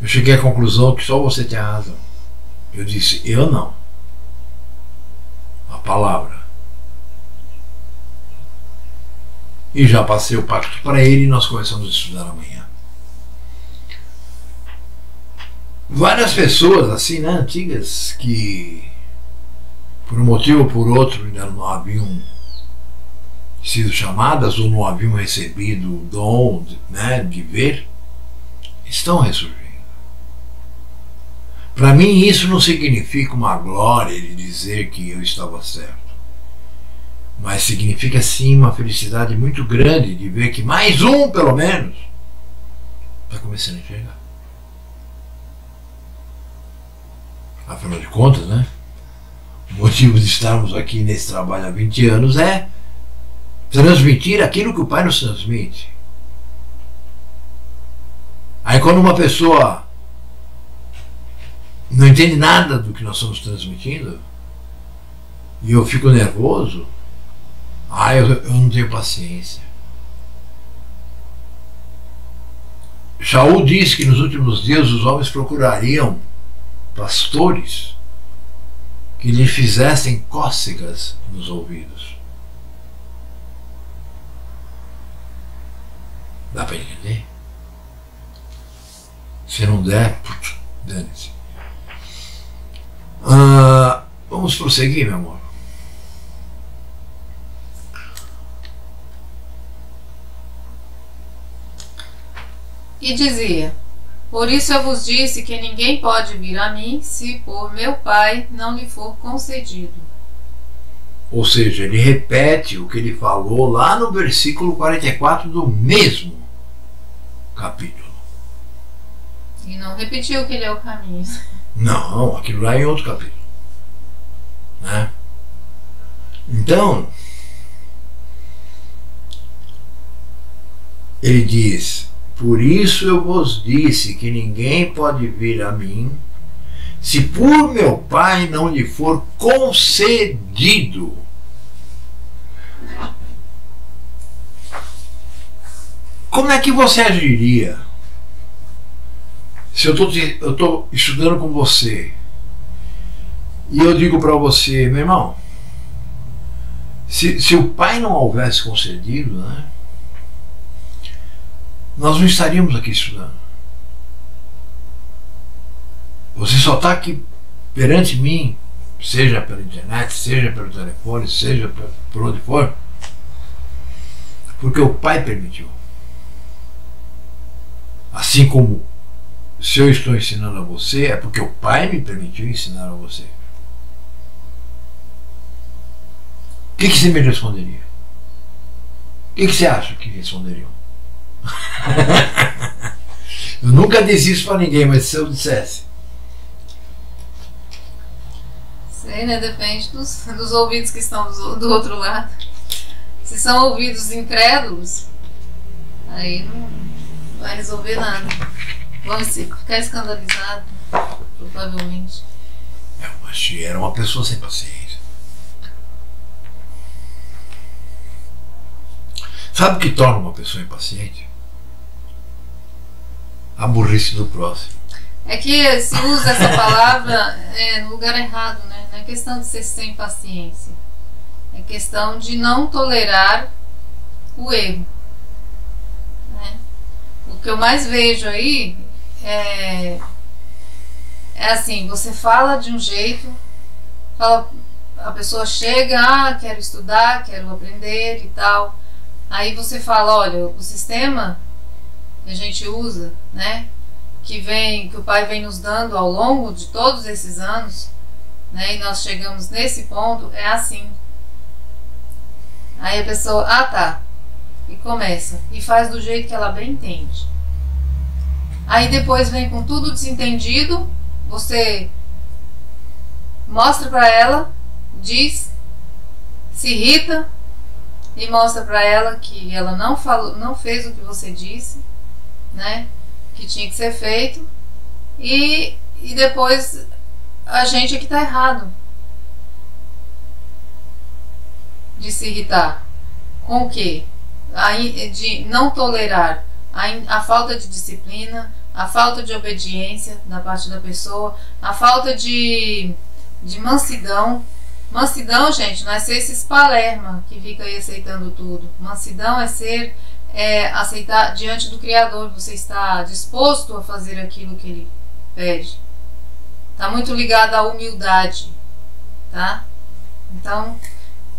eu cheguei à conclusão que só você tem a razão. Eu disse: eu não. A palavra. E já passei o pacto para ele e nós começamos a estudar amanhã. Várias pessoas assim, né, antigas, que por um motivo ou por outro ainda não haviam sido chamadas ou não haviam recebido o dom, né, de ver, estão ressurgindo. Para mim isso não significa uma glória de dizer que eu estava certo, mas significa sim uma felicidade muito grande de ver que mais um, pelo menos, está começando a enxergar. Afinal de contas, né, o motivo de estarmos aqui nesse trabalho há 20 anos é transmitir aquilo que o Pai nos transmite. Aí quando uma pessoa não entende nada do que nós estamos transmitindo e eu fico nervoso, eu não tenho paciência. Shaul diz que nos últimos dias os homens procurariam pastores que lhe fizessem cócegas nos ouvidos. Dá para entender? Se não der, dane-se. Vamos prosseguir, meu amor. E dizia: Por isso eu vos disse que ninguém pode vir a mim se por meu Pai não lhe for concedido. Ou seja, ele repete o que ele falou lá no versículo 44 do mesmo capítulo. E não repetiu que ele é o caminho. Não, aquilo lá é em outro capítulo. Né? Então, ele diz: por isso eu vos disse que ninguém pode vir a mim se por meu Pai não lhe for concedido. Como é que você agiria se eu estou estudando com você e eu digo para você, meu irmão, se o Pai não houvesse concedido, né, nós não estaríamos aqui estudando. Você só está aqui perante mim, seja pela internet, seja pelo telefone, seja por onde for, porque o Pai permitiu. Assim como se eu estou ensinando a você, é porque o Pai me permitiu ensinar a você. O que você me responderia? O que você acha que responderiam? Eu nunca disse isso para ninguém, mas se eu dissesse. Sei, né? Depende dos ouvidos que estão do outro lado. Se são ouvidos incrédulos, aí não vai resolver nada. Vamos ficar escandalizados, provavelmente. Eu achei que era uma pessoa sem paciência. Sabe o que torna uma pessoa impaciente? A burrice do próximo. É que se usa essa palavra no lugar errado, né? Não é questão de ser sem paciência. É questão de não tolerar o erro. Né? O que eu mais vejo aí é assim, você fala de um jeito, a pessoa chega, quero estudar, quero aprender e tal. Aí você fala, olha, o sistema que a gente usa, né, que o Pai vem nos dando ao longo de todos esses anos, né, e nós chegamos nesse ponto, é assim. Aí a pessoa, tá, e começa, e faz do jeito que ela bem entende. Aí depois vem com tudo desentendido, você mostra para ela, diz, se irrita e mostra para ela que ela não fez o que você disse, né, que tinha que ser feito, e depois a gente é que está errado de se irritar. Com o quê? De não tolerar a falta de disciplina, a falta de obediência da parte da pessoa, a falta de mansidão. Mansidão, gente, não é ser esses palerma que fica aí aceitando tudo. Mansidão é aceitar diante do Criador. Você está disposto a fazer aquilo que Ele pede. Está muito ligado à humildade, tá? Então,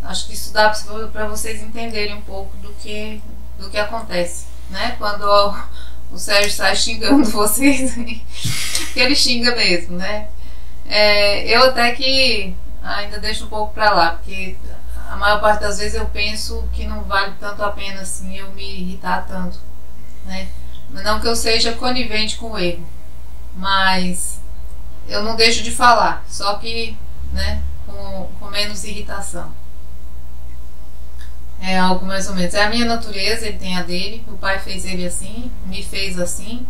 acho que isso dá para vocês entenderem um pouco do que acontece, né? Quando o Sérgio sai xingando vocês, que ele xinga mesmo, né? Eu até que ainda deixo um pouco para lá, porque a maior parte das vezes eu penso que não vale tanto a pena assim eu me irritar tanto, né? Não que eu seja conivente com o erro, mas eu não deixo de falar, só que, né, com menos irritação. É algo mais ou menos. É a minha natureza, ele tem a dele. O Pai fez ele assim, me fez assim,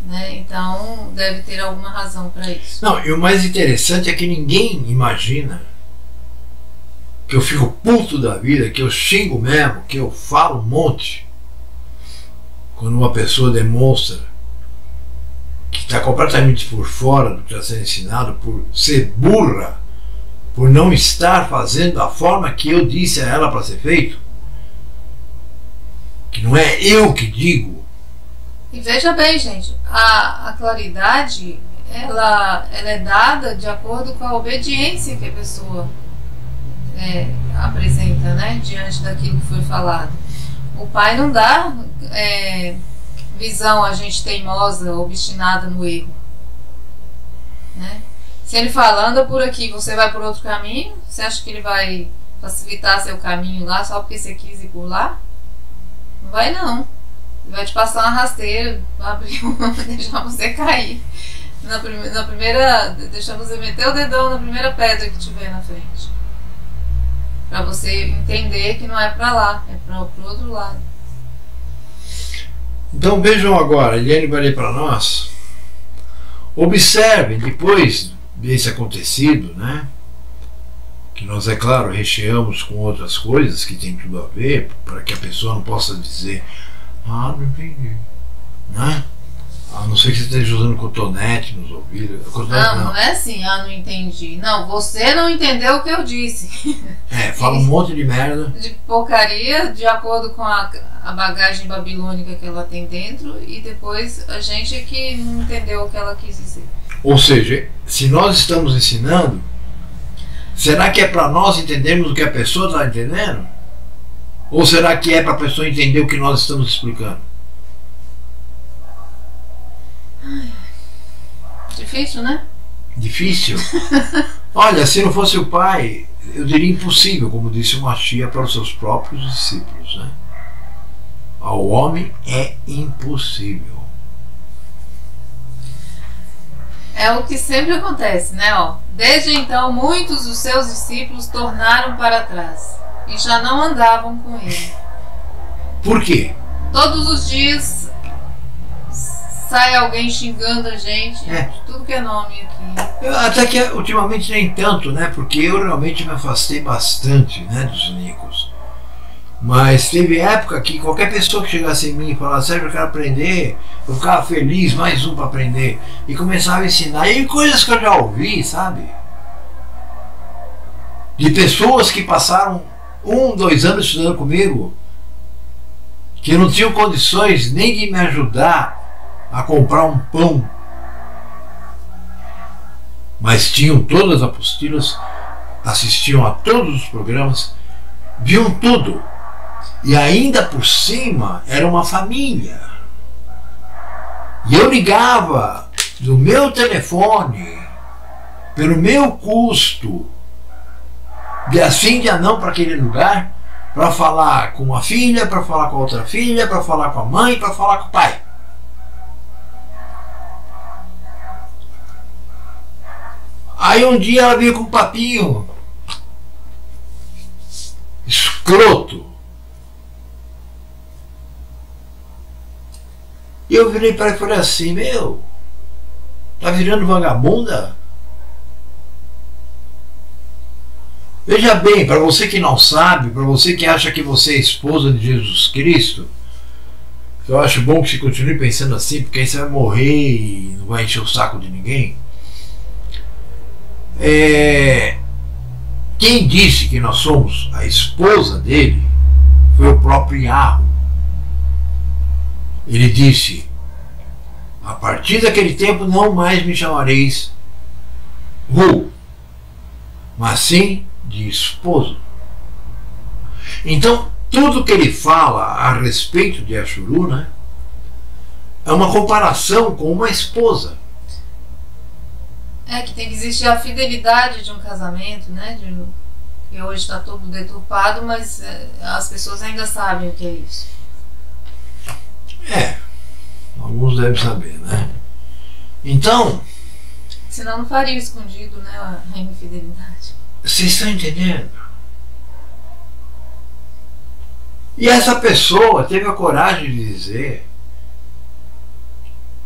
né? Então deve ter alguma razão para isso. Não, e o mais interessante é que ninguém imagina que eu fico puto da vida, que eu xingo mesmo, que eu falo um monte quando uma pessoa demonstra que está completamente por fora do que está sendo ensinado, por ser burra, por não estar fazendo da forma que eu disse a ela para ser feito, que não é eu que digo. E veja bem, gente, a claridade ela é dada de acordo com a obediência que a pessoa apresenta, né, diante daquilo que foi falado. O Pai não dá visão a gente teimosa, obstinada no erro, né? Se ele fala, anda por aqui, você vai por outro caminho, você acha que ele vai facilitar seu caminho lá só porque você quis ir por lá? Não vai não. Ele vai te passar uma rasteira, deixar você cair na primeira, deixar você meter o dedão na primeira pedra que tiver na frente, para você entender que não é para lá, é para o outro lado. Então vejam agora, Eliane vai ler para nós. Observem, depois desse acontecido, né, que nós, é claro, recheamos com outras coisas que tem tudo a ver, para que a pessoa não possa dizer, ah, não entendi, né? A não ser que você esteja usando cotonete nos ouvidos. Não é assim, ah, não entendi. Não, você não entendeu o que eu disse. Fala um monte de merda. De porcaria, de acordo com a bagagem babilônica que ela tem dentro, e depois a gente que não entendeu o que ela quis dizer. Ou seja, se nós estamos ensinando, será que é para nós entendermos o que a pessoa está entendendo? Ou será que é para a pessoa entender o que nós estamos explicando? Difícil, né? Difícil? Olha, se não fosse o pai, eu diria impossível, como disse o Machia para os seus próprios discípulos, né? Ao homem é impossível. É o que sempre acontece, né? Desde então, muitos dos seus discípulos tornaram para trás e já não andavam com ele. Por quê? Todos os dias sai alguém xingando a gente, tudo que é nome aqui. Até que ultimamente nem tanto, né? Porque eu realmente me afastei bastante, né, dos Nicos. Mas teve época que qualquer pessoa que chegasse em mim e falasse, Sérgio, eu quero aprender, eu ficava feliz, mais um para aprender. E começava a ensinar. E coisas que eu já ouvi, sabe? De pessoas que passaram 1, 2 anos estudando comigo, que não tinham condições nem de me ajudar a comprar um pão, mas tinham todas as apostilas, assistiam a todos os programas, viam tudo, e ainda por cima era uma família. E eu ligava do meu telefone, pelo meu custo, de assim de não para aquele lugar, para falar com a filha, para falar com a outra filha, para falar com a mãe, para falar com o pai. Aí um dia ela veio com um papinho escroto. E eu virei para ela e falei assim, meu, tá virando vagabunda? Veja bem, para você que não sabe, para você que acha que você é esposa de Jesus Cristo, eu acho bom que você continue pensando assim, porque aí você vai morrer e não vai encher o saco de ninguém. Quem disse que nós somos a esposa dele foi o próprio Yahweh. Ele disse, a partir daquele tempo não mais me chamareis Ru, mas sim de esposo. Então tudo que ele fala a respeito de Ashuru, né, é uma comparação com uma esposa. Que tem que existir a fidelidade de um casamento, né? Que hoje está todo deturpado, mas as pessoas ainda sabem o que é isso. Alguns devem saber, né? Então, senão não faria escondido, né? A infidelidade. Vocês estão entendendo? E essa pessoa teve a coragem de dizer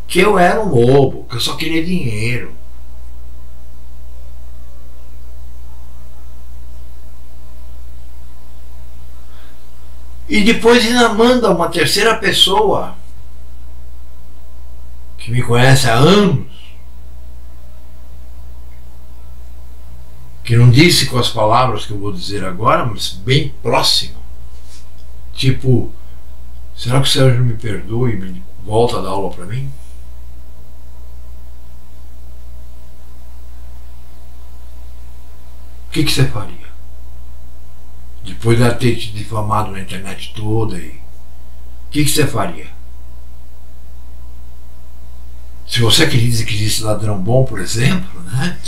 que eu era um lobo, que eu só queria dinheiro. E depois ainda manda uma terceira pessoa que me conhece há anos, que não disse com as palavras que eu vou dizer agora, mas bem próximo. Tipo, será que o Sérgio me perdoa e me volta a dar aula para mim? O que você faria? Depois de ela ter te difamado na internet toda, o que você faria? Se você acredita que existe ladrão bom, por exemplo, né?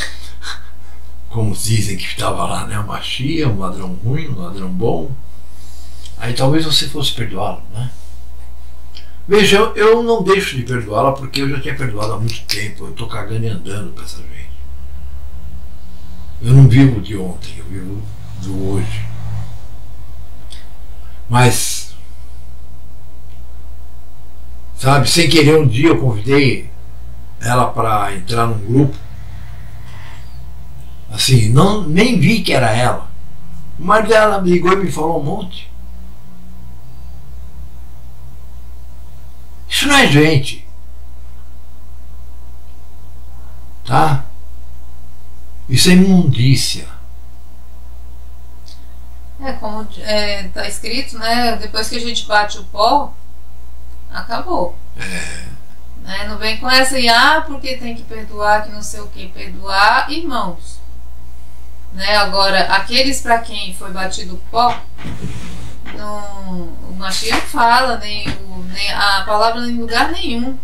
Como dizem que estava lá, né? Uma Machia, um ladrão ruim, um ladrão bom. Aí talvez você fosse perdoá-lo, né? Veja, eu não deixo de perdoá-la porque eu já tinha perdoado há muito tempo. Eu estou cagando e andando para essa gente. Eu não vivo de ontem, eu vivo do hoje. Mas, sabe, sem querer um dia eu convidei ela para entrar num grupo. Assim, nem vi que era ela. O marido dela me ligou e me falou um monte. Isso não é gente. Tá? Isso é imundícia. Como tá escrito, né? Depois que a gente bate o pó, acabou. Né? Não vem com essa porque tem que perdoar, que não sei o que. Perdoar, irmãos. Né? Agora, aqueles para quem foi batido o pó, o Machia não fala, nem a palavra em lugar nenhum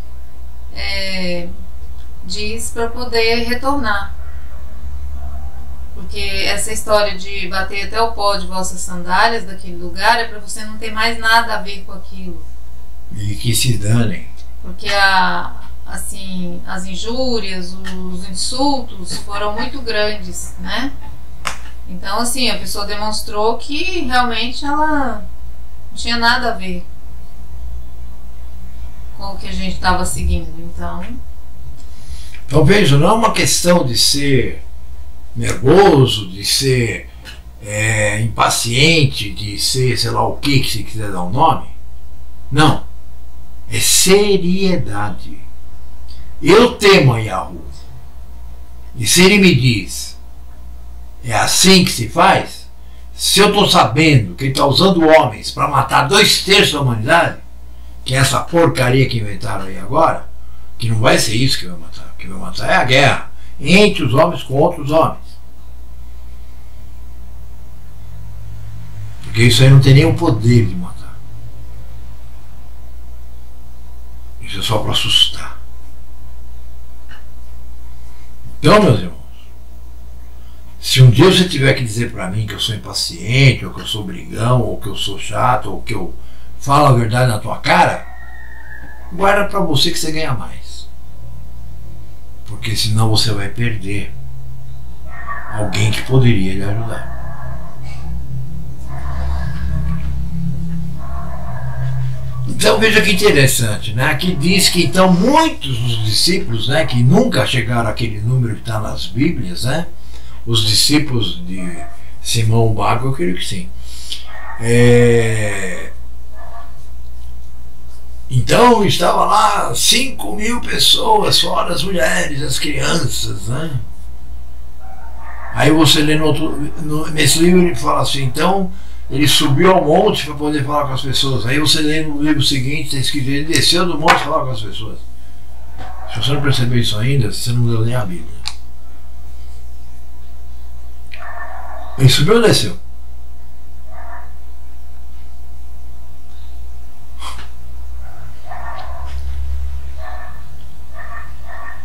diz para poder retornar. Porque essa história de bater até o pó de vossas sandálias daquele lugar é para você não ter mais nada a ver com aquilo. E que se danem. Porque assim, as injúrias, os insultos foram muito grandes, né? Então, assim, a pessoa demonstrou que realmente ela não tinha nada a ver com o que a gente estava seguindo. Então, veja, não é uma questão de ser nervoso, de ser impaciente, de ser sei lá o que se quiser dar um nome. Não. É seriedade. Eu temo a Yahoo. E se ele me diz, é assim que se faz? Se eu estou sabendo que ele está usando homens para matar 2/3 da humanidade, que é essa porcaria que inventaram aí agora, que não vai ser isso que vai matar. O que vai matar é a guerra entre os homens contra os homens. Porque isso aí não tem nem o poder de matar. Isso é só para assustar. Então, meus irmãos, se um dia você tiver que dizer para mim que eu sou impaciente, ou que eu sou brigão, ou que eu sou chato, ou que eu falo a verdade na tua cara, guarda para você que você ganha mais. Porque senão você vai perder alguém que poderia lhe ajudar. Então veja que interessante, né? Aqui diz que então muitos dos discípulos, né, que nunca chegaram àquele número que está nas Bíblias, né? Os discípulos de Simão Baco, eu creio que sim. Então estava lá 5.000 pessoas, fora as mulheres, as crianças, né? Aí você lê nesse livro ele fala assim, então ele subiu ao monte para poder falar com as pessoas. Aí você lê no livro seguinte, está escrito, ele desceu do monte para falar com as pessoas. Se você não percebeu isso ainda, você não leu nem a Bíblia. Ele subiu ou desceu?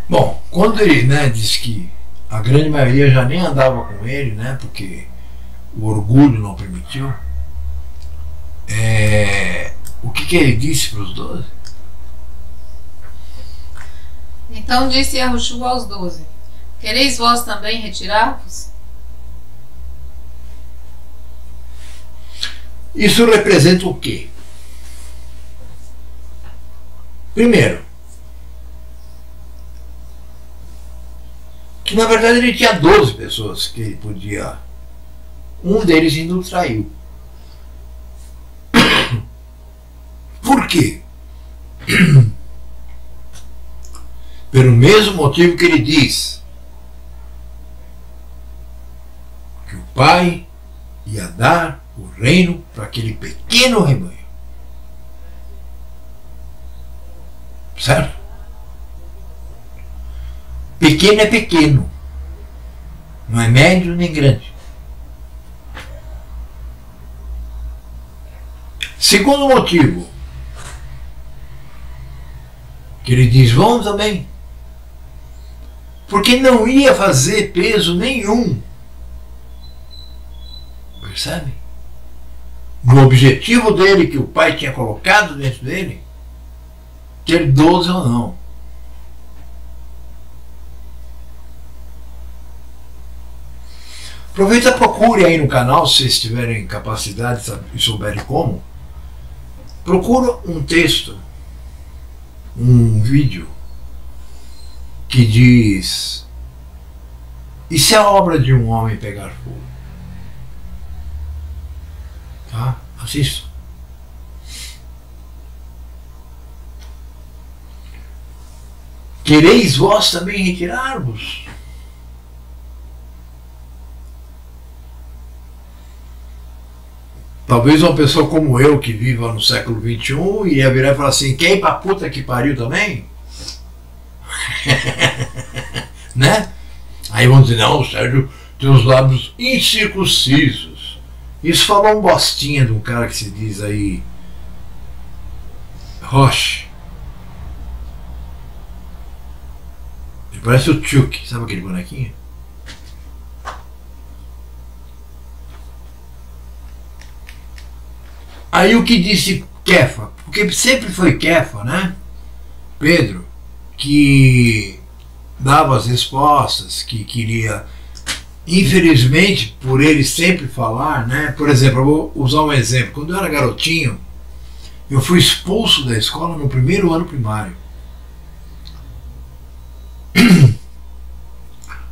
Bom, quando ele, né, diz que a grande maioria já nem andava com ele, né, porque o orgulho não permitiu, o que ele disse para os 12? Então disse Yahushua aos 12: Quereis vós também retirar-vos? Isso representa o quê? Primeiro, que na verdade ele tinha 12 pessoas que ele podia. Um deles ainda o traiu. Por quê? Pelo mesmo motivo que ele diz que o Pai ia dar o reino para aquele pequeno rebanho. Certo? Pequeno é pequeno. Não é médio nem grande. Segundo motivo, que ele diz, vão também, Porque não ia fazer peso nenhum. Percebe? No objetivo dele, que o pai tinha colocado dentro dele, ter 12 ou não. Aproveita, procure aí no canal, se vocês tiverem capacidade e souberem como. Procura um texto, um vídeo que diz: e se a obra de um homem pegar fogo? Tá? Assista. Quereis vós também retirar-vos? Talvez uma pessoa como eu, que viva no século XXI, iria virar e falar assim: quem pra puta que pariu também? Né? Aí vão dizer: não, o Sérgio tem os lábios incircuncisos. Isso falou um bostinha de um cara que se diz aí Roche. Ele parece o Chuck, sabe aquele bonequinho? Aí o que disse Kefa, porque sempre foi Kefa, né? Pedro, que dava as respostas, que queria, infelizmente, por ele sempre falar, né? Por exemplo, eu vou usar um exemplo. Quando eu era garotinho, eu fui expulso da escola no primeiro ano primário.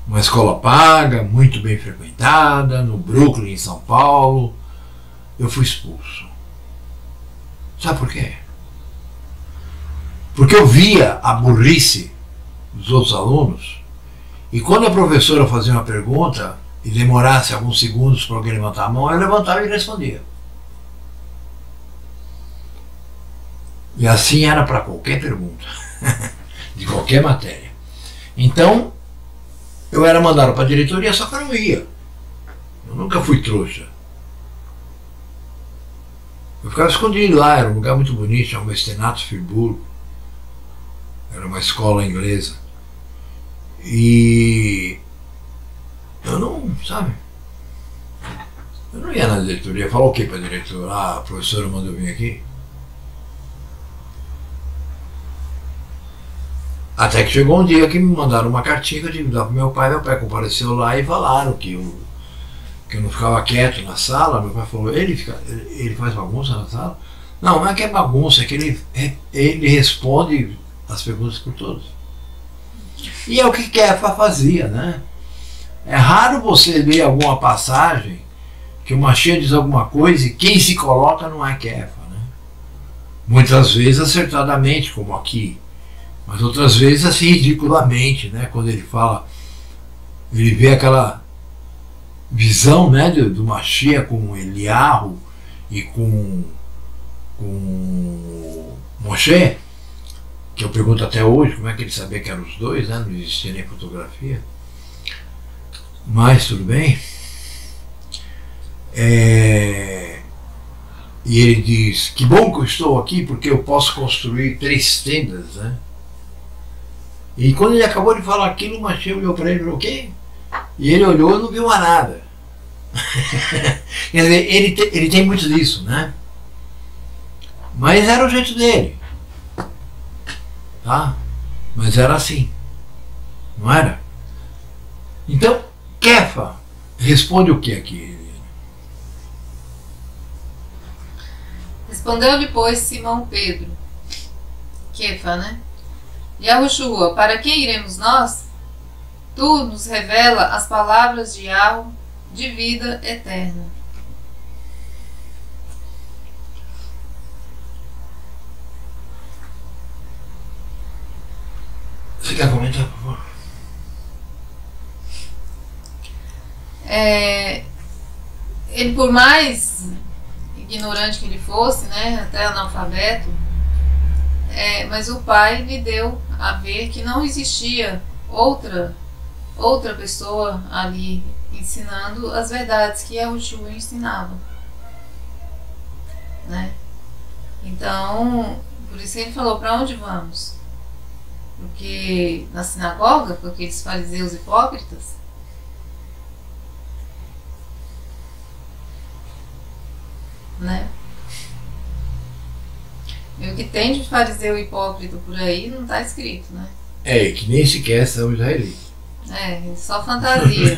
Uma escola paga, muito bem frequentada, no Brooklyn, em São Paulo. Eu fui expulso. Sabe por quê? Porque eu via a burrice dos outros alunos, e quando a professora fazia uma pergunta e demorasse alguns segundos para alguém levantar a mão, eu levantava e respondia. E assim era para qualquer pergunta, de qualquer matéria. Então, eu era mandado para a diretoria, só que eu não ia. Eu nunca fui trouxa. Eu ficava escondido lá, era um lugar muito bonito, chamava Estenato Friburgo. Era uma escola inglesa. E eu não, sabe? Eu não ia na diretoria. Falar o que para a diretora? Ah, a professora mandou vir aqui. Até que chegou um dia que me mandaram uma cartinha que eu tive que dar para meu pai compareceu lá e falaram que eu não ficava quieto na sala. Meu pai falou: ele faz bagunça na sala? Não é que é bagunça, é que ele responde as perguntas por todos. E é o que Kefa fazia, né? É raro você ler alguma passagem que o Machia diz alguma coisa e quem se coloca não é Kefa, né? Muitas vezes acertadamente, como aqui, mas outras vezes assim ridiculamente, né? Quando ele fala, ele vê aquela visão, né, do Machia com Eliarro e com Moshe, que eu pergunto até hoje como é que ele sabia que eram os dois, né? Não existia nem fotografia, mas tudo bem. E ele diz: que bom que eu estou aqui porque eu posso construir 3 tendas, né? E quando ele acabou de falar aquilo, o Machia olhou para ele e falou: o quê? E ele olhou e não viu mais nada. Quer dizer, ele tem muito disso, né? Mas era o jeito dele, tá? Mas era assim, não era? Então, Kefa responde o que aqui? Respondeu-lhe, pois, Simão Pedro, Kefa, né? Yahushua, para quem iremos nós? Tu nos revela as palavras de Yahweh de vida eterna. Você quer comentar, por favor? Ele, por mais ignorante que ele fosse, né, até analfabeto, mas o pai lhe deu a ver que não existia outra pessoa ali ensinando as verdades que Yahushua ensinava, né? Então, por isso ele falou: para onde vamos? Porque na sinagoga, com aqueles fariseus hipócritas, né? E o que tem de fariseu hipócrita por aí não está escrito, né? Que nem sequer são israelitas. Só fantasia.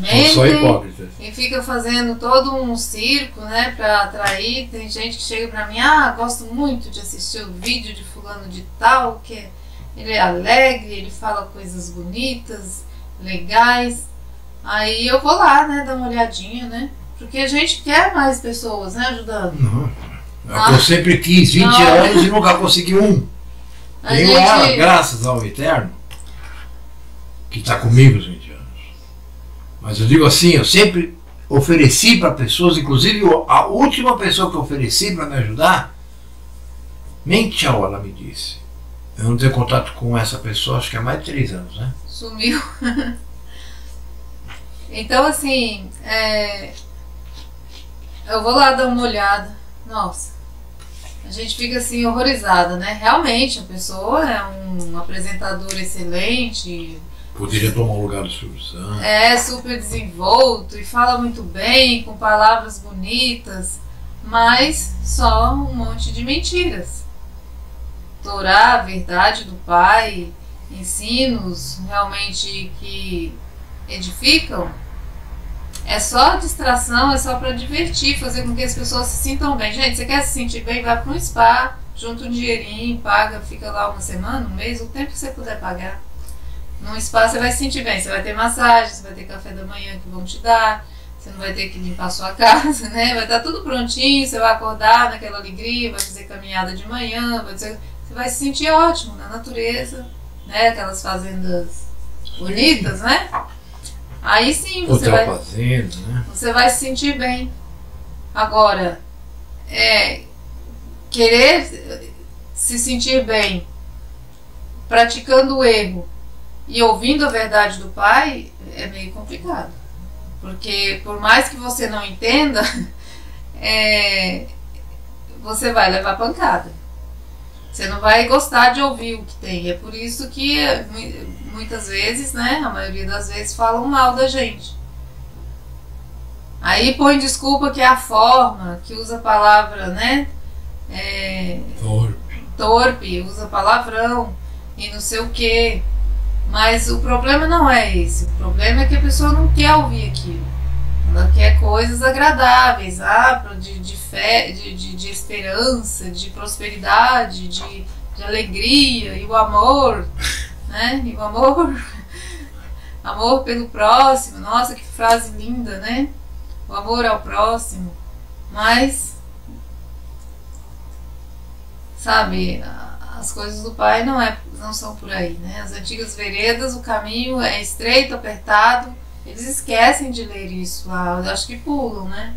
E são só hipócritas. E fica fazendo todo um circo, né, para atrair. Tem gente que chega para mim, gosto muito de assistir o vídeo de fulano de tal, que ele é alegre, ele fala coisas bonitas, legais. Aí eu vou lá, né, dar uma olhadinha, né? Porque a gente quer mais pessoas, né, ajudando. Não. Eu sempre quis, 20 anos e nunca consegui um. Tenho ela, graças ao Eterno, que está comigo os 20 anos. Mas eu digo assim, eu sempre ofereci para pessoas, inclusive a última pessoa que eu ofereci para me ajudar, nem tchau ela me disse. Eu não tenho contato com essa pessoa, acho que há mais de 3 anos, né? Sumiu. Então assim, eu vou lá dar uma olhada. Nossa, a gente fica assim horrorizada, né? Realmente a pessoa é um apresentador excelente. Poderia tomar o lugar do Silvio Santos. Super desenvolto e fala muito bem, com palavras bonitas, mas só um monte de mentiras. Torá, a verdade do Pai, ensinos realmente que edificam, é só distração, é só para divertir, fazer com que as pessoas se sintam bem. Gente, você quer se sentir bem, vai para um spa, junta um dinheirinho, paga, fica lá uma semana, um mês, o tempo que você puder pagar. Num spa você vai se sentir bem, você vai ter massagem, você vai ter café da manhã que vão te dar, você não vai ter que limpar a sua casa, né? Vai estar tudo prontinho, você vai acordar naquela alegria, vai fazer caminhada de manhã, você vai se sentir ótimo na natureza, né? Aquelas fazendas bonitas, né? Aí sim você vai se sentir bem. Agora, querer se sentir bem praticando o erro e ouvindo a verdade do Pai é meio complicado. Porque por mais que você não entenda, você vai levar pancada. Você não vai gostar de ouvir o que tem. É por isso que muitas vezes, né, a maioria das vezes falam mal da gente. Aí põe desculpa que é a forma, que usa a palavra, né, torpe, usa palavrão e não sei o que. Mas o problema não é esse. O problema é que a pessoa não quer ouvir aquilo. Ela quer coisas agradáveis, de fé, de esperança, de prosperidade, de alegria, e o amor, né? E o amor pelo próximo. Nossa, que frase linda, né? O amor ao próximo. Mas, sabe, as coisas do Pai não são por aí, né? As antigas veredas, o caminho é estreito, apertado. Eles esquecem de ler isso lá, eu acho que pulam, né?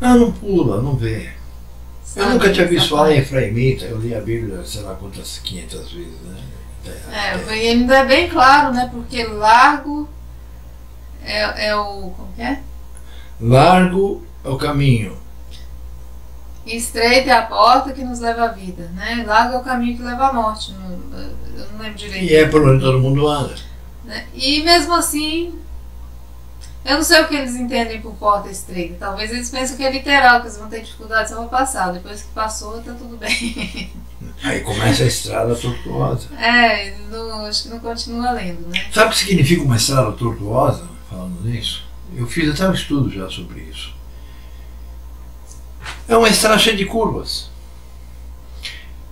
Não pula, não vê. Eu nunca tinha visto falar em Efraimita, eu li a Bíblia, sei lá quantas, 500 vezes, né? E ainda é bem claro, né? Porque largo como que é? Largo é o caminho. E estreita é a porta que nos leva à vida, né? Largo é o caminho que leva à morte. Eu não lembro direito. E é por onde todo mundo anda. Né? E mesmo assim, eu não sei o que eles entendem por porta estreita. Talvez eles pensem que é literal, que eles vão ter dificuldade só para passar. Depois que passou, tá tudo bem. Aí começa a estrada tortuosa. Acho que não continua lendo, né? Sabe o que significa uma estrada tortuosa? Falando nisso, eu fiz até um estudo já sobre isso. É uma estrada cheia de curvas.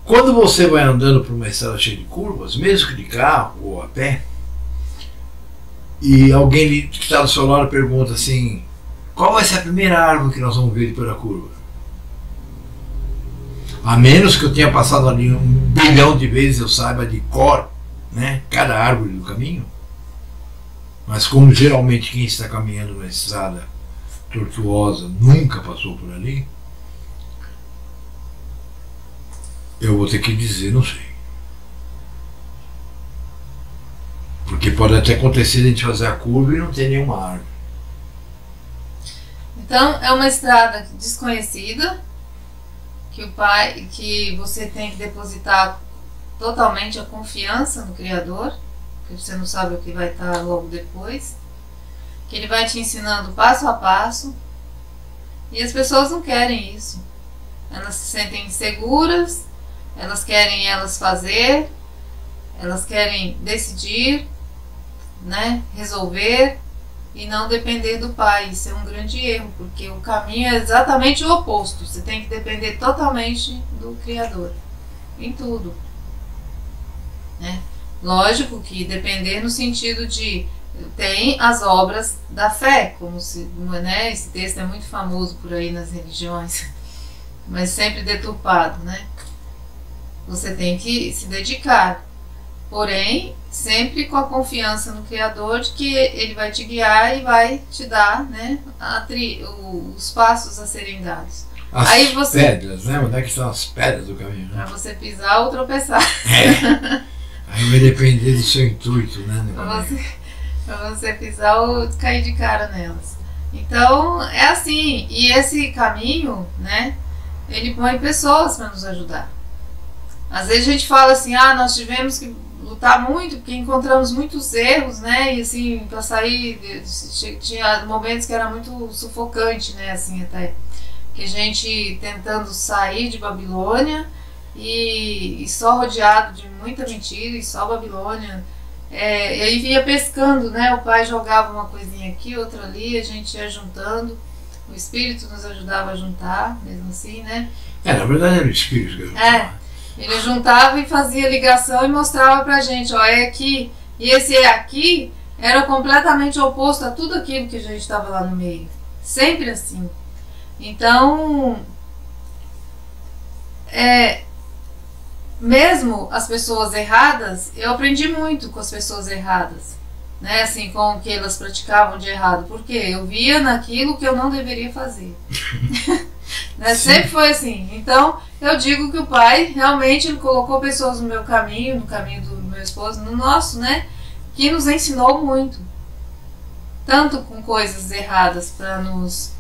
Quando você vai andando por uma estrada cheia de curvas, mesmo que de carro ou a pé, e alguém que está do seu lado pergunta assim: qual vai ser a primeira árvore que nós vamos ver depois da curva? A menos que eu tenha passado ali 1 bilhão de vezes, eu saiba de cor, né, cada árvore do caminho. Mas como geralmente quem está caminhando numa estrada tortuosa nunca passou por ali, eu vou ter que dizer, não sei. Porque pode até acontecer a gente fazer a curva e não ter nenhuma árvore. Então é uma estrada desconhecida, que você tem que depositar totalmente a confiança no Criador, porque você não sabe o que vai estar logo depois, que Ele vai te ensinando passo a passo, e as pessoas não querem isso. Elas se sentem inseguras, elas querem fazer, elas querem decidir, né, resolver e não depender do Pai. Isso é um grande erro, porque o caminho é exatamente o oposto. Você tem que depender totalmente do Criador, em tudo, né? Lógico que depender no sentido de tem as obras da fé, como se, né, esse texto é muito famoso por aí nas religiões, mas sempre deturpado, né? Você tem que se dedicar, porém sempre com a confiança no Criador de que Ele vai te guiar e vai te dar, né, os passos a serem dados. As aí você, pedras, né? Onde é que estão as pedras do caminho? Né? Para você pisar ou tropeçar. É. Aí vai depender do seu intuito, né? Para você pisar ou cair de cara nelas. Então é assim, e esse caminho, né, ele põe pessoas para nos ajudar. Às vezes a gente fala assim, nós tivemos que lutar muito porque encontramos muitos erros, né, e assim, para sair, tinha momentos que era muito sufocante, né, assim, até que a gente tentando sair de Babilônia e só rodeado de muita mentira e só Babilônia. E aí vinha pescando, né? O Pai jogava uma coisinha aqui, outra ali, a gente ia juntando. O Espírito nos ajudava a juntar, mesmo assim, né? Na verdade era o Espírito que ajudava. Ele juntava e fazia ligação e mostrava pra gente, ó, é aqui. E esse aqui era completamente oposto a tudo aquilo que a gente estava lá no meio. Sempre assim. Então, mesmo as pessoas erradas, eu aprendi muito com as pessoas erradas, né? Assim, com o que elas praticavam de errado, porque eu via naquilo que eu não deveria fazer. Né? Sempre foi assim. Então, eu digo que o Pai realmente ele colocou pessoas no meu caminho, no caminho do meu esposo, no nosso, né? Que nos ensinou muito. Tanto com coisas erradas para nos...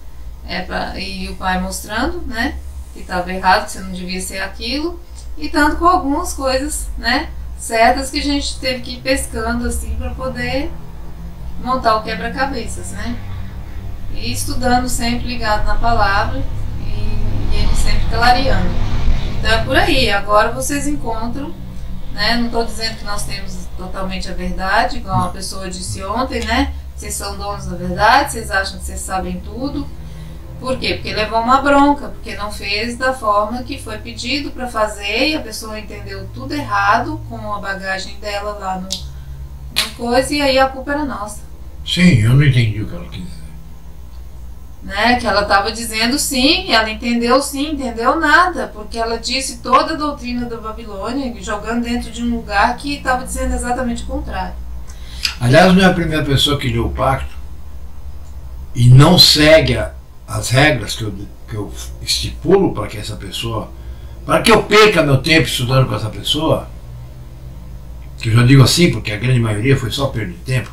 e o Pai mostrando, né? Que estava errado, que você não devia ser aquilo. E tanto com algumas coisas, né, certas que a gente teve que ir pescando assim para poder montar o quebra-cabeças, né? E estudando sempre ligado na palavra e ele sempre clareando. Então é por aí. Agora vocês encontram, né? Não estou dizendo que nós temos totalmente a verdade, igual uma pessoa disse ontem, né? Vocês são donos da verdade, vocês acham que vocês sabem tudo. Por quê? Porque levou uma bronca, porque não fez da forma que foi pedido para fazer e a pessoa entendeu tudo errado com a bagagem dela lá no coisa e aí a culpa era nossa. Sim, eu não entendi o que ela quis dizer. Né? Que ela estava dizendo sim, ela entendeu sim, entendeu nada, porque ela disse toda a doutrina da Babilônia, jogando dentro de um lugar que estava dizendo exatamente o contrário. Aliás, não é a primeira pessoa que leu o pacto e não segue as regras que eu estipulo para que essa pessoa, para que eu perca meu tempo estudando com essa pessoa, que eu já digo assim porque a grande maioria foi só perda de tempo.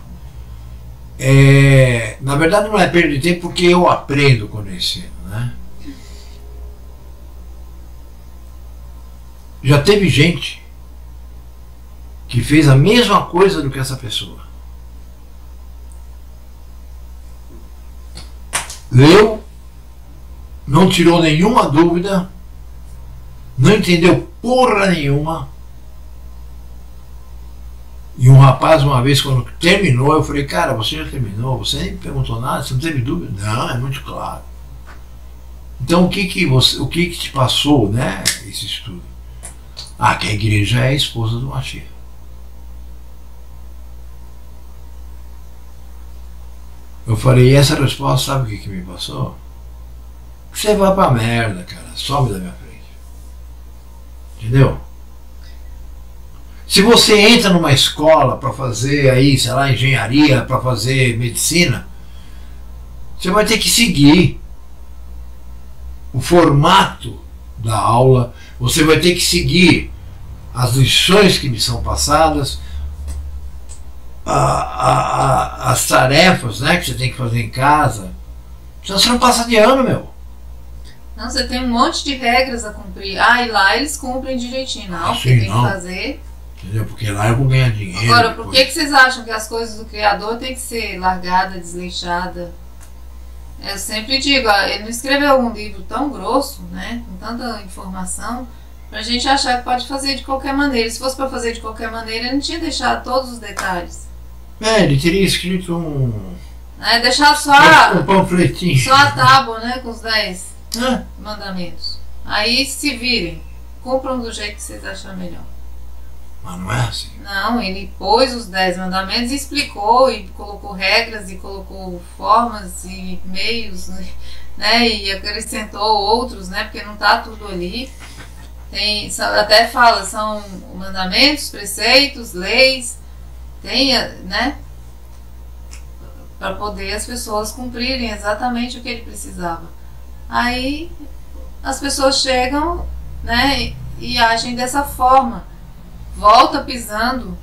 Na verdade não é perda de tempo porque eu aprendo quando eu ensino, né? Já teve gente que fez a mesma coisa do que essa pessoa. Leu, não tirou nenhuma dúvida, não entendeu porra nenhuma. E um rapaz, uma vez, quando terminou, eu falei, cara, você já terminou? Você nem perguntou nada, você não teve dúvida? Não, é muito claro. Então o que te passou, né, esse estudo? Que a igreja é a esposa do Mashiach. Eu falei, e essa resposta, sabe o que me passou? Você vai pra merda, cara, some da minha frente. Entendeu? Se você entra numa escola para fazer aí, sei lá, engenharia, para fazer medicina, você vai ter que seguir o formato da aula, você vai ter que seguir as lições que me são passadas, as tarefas, né, que você tem que fazer em casa. Senão você não passa de ano, meu. Não, você tem um monte de regras a cumprir. Ah, e lá eles cumprem direitinho. Não, Assim, você tem não. que fazer. Entendeu? Porque lá eu vou ganhar dinheiro. Agora, por que vocês acham que as coisas do Criador tem que ser largada, desleixada? Eu sempre digo, ele não escreveu um livro tão grosso, né, com tanta informação, pra gente achar que pode fazer de qualquer maneira. Se fosse pra fazer de qualquer maneira, ele não tinha deixado todos os detalhes. Ele teria escrito um Deixar só panfletinho. só a tábua, né, com os 10 É. mandamentos. Aí se virem, cumpram do jeito que vocês acham melhor. Mas não é assim. Não, ele pôs os 10 mandamentos e explicou, e colocou regras, e colocou formas e meios, né, e acrescentou outros, né, porque não está tudo ali. Até fala, são mandamentos, preceitos, leis, né, para poder as pessoas cumprirem exatamente o que ele precisava. Aí as pessoas chegam, né, e agem dessa forma. Volta pisando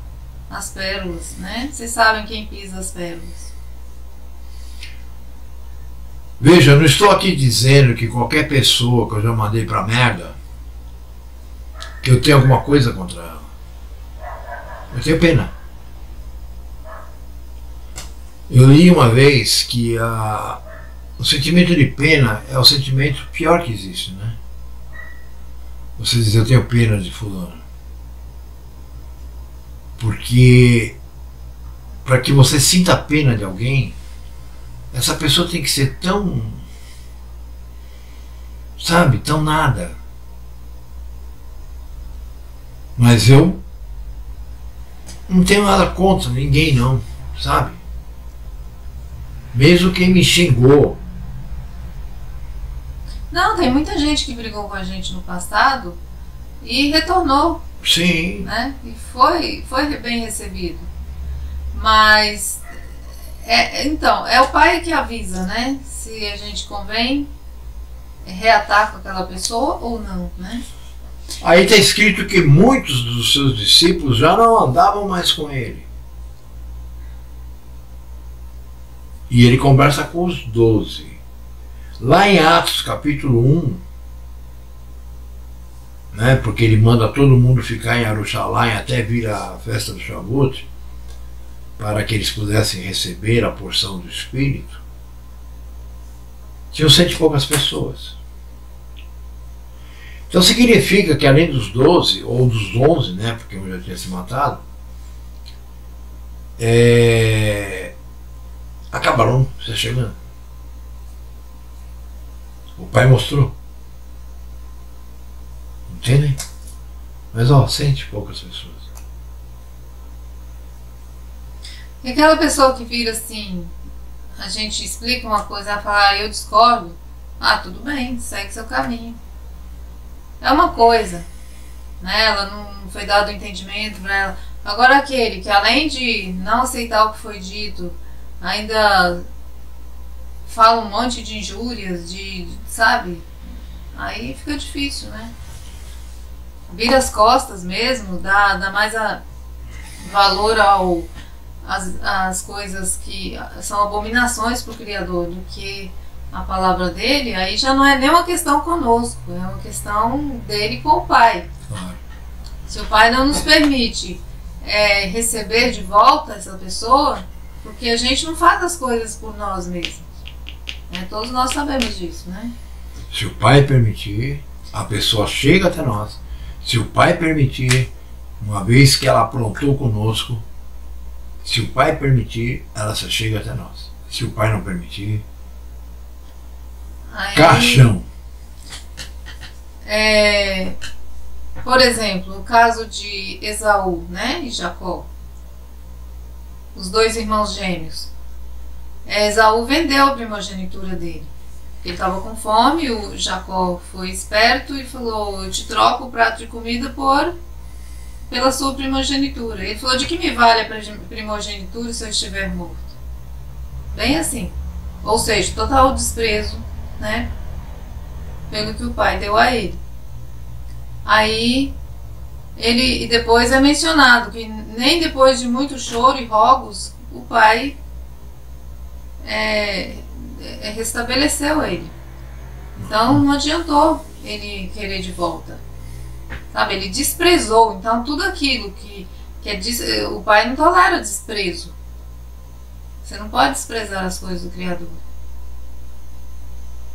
as pérolas, né? Vocês sabem quem pisa as pérolas. Veja, eu não estou aqui dizendo que qualquer pessoa que eu já mandei pra merda, que eu tenho alguma coisa contra ela. Eu tenho pena. Eu li uma vez que o sentimento de pena é o sentimento pior que existe, né? Você diz, eu tenho pena de fulano. Porque para que você sinta pena de alguém, essa pessoa tem que ser tão, sabe, tão nada. Mas eu não tenho nada contra ninguém não, sabe? Mesmo quem me xingou. Não, tem muita gente que brigou com a gente no passado e retornou. Sim. Né? E foi bem recebido. Mas então, é o pai que avisa, né? Se a gente convém reatar com aquela pessoa ou não, né? Aí está escrito que muitos dos seus discípulos já não andavam mais com ele. E ele conversa com os 12. Lá em Atos capítulo 1, né, porque ele manda todo mundo ficar em Jerusalém até vir a festa do Shavuot, para que eles pudessem receber a porção do Espírito. Tinham 100 e poucas pessoas. Então significa que além dos 12, ou dos 11, né, porque um já tinha se matado, acabaram se chegando. O pai mostrou. Entendem? Mas 100 e poucas pessoas. E aquela pessoa que vira assim, a gente explica uma coisa, ela fala, eu discordo. Ah, tudo bem, segue seu caminho. É uma coisa, né? Ela não foi dado o entendimento para ela. Agora aquele que além de não aceitar o que foi dito, ainda fala um monte de injúrias, sabe? Aí fica difícil, né? Vira as costas mesmo, dá mais valor às coisas que são abominações para o Criador do que a palavra dele. Aí já não é nem uma questão conosco, é uma questão dele com o Pai. Claro. Se o Pai não nos permite receber de volta essa pessoa, porque a gente não faz as coisas por nós mesmos, né? Todos nós sabemos disso, né? Se o Pai permitir, a pessoa chega até nós. Se o Pai permitir, uma vez que ela aprontou conosco, se o Pai permitir, ela só chega até nós. Se o Pai não permitir, Aí, caixão. Por exemplo, o caso de Esaú, né, e Jacó, os dois irmãos gêmeos. Esaú vendeu a primogenitura dele. Ele estava com fome, o Jacó foi esperto e falou, eu te troco o prato de comida pela sua primogenitura. Ele falou, de que me vale a primogenitura se eu estiver morto? Bem assim. Ou seja, total desprezo, né, pelo que o pai deu a ele. Aí, e depois é mencionado que nem depois de muito choro e rogos, o pai restabeleceu ele. Então não adiantou ele querer de volta. Sabe, ele desprezou. Então tudo aquilo que o pai não tolera desprezo. Você não pode desprezar as coisas do Criador.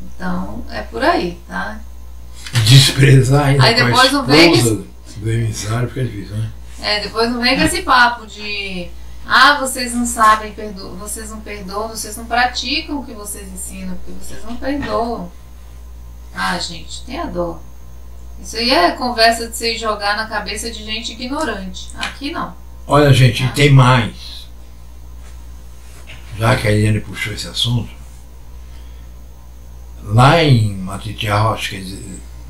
Então é por aí, tá? Desprezar ainda aí depois não vem do emissário, fica difícil, né? Depois não vem com esse papo de vocês não sabem, vocês não perdoam, vocês não praticam o que vocês ensinam, porque vocês não perdoam. Gente, tenha dó. Isso aí é conversa de você jogar na cabeça de gente ignorante. Aqui não. Olha, gente, e tem mais. Já que a Eliane puxou esse assunto, lá em Matitiarro, acho que é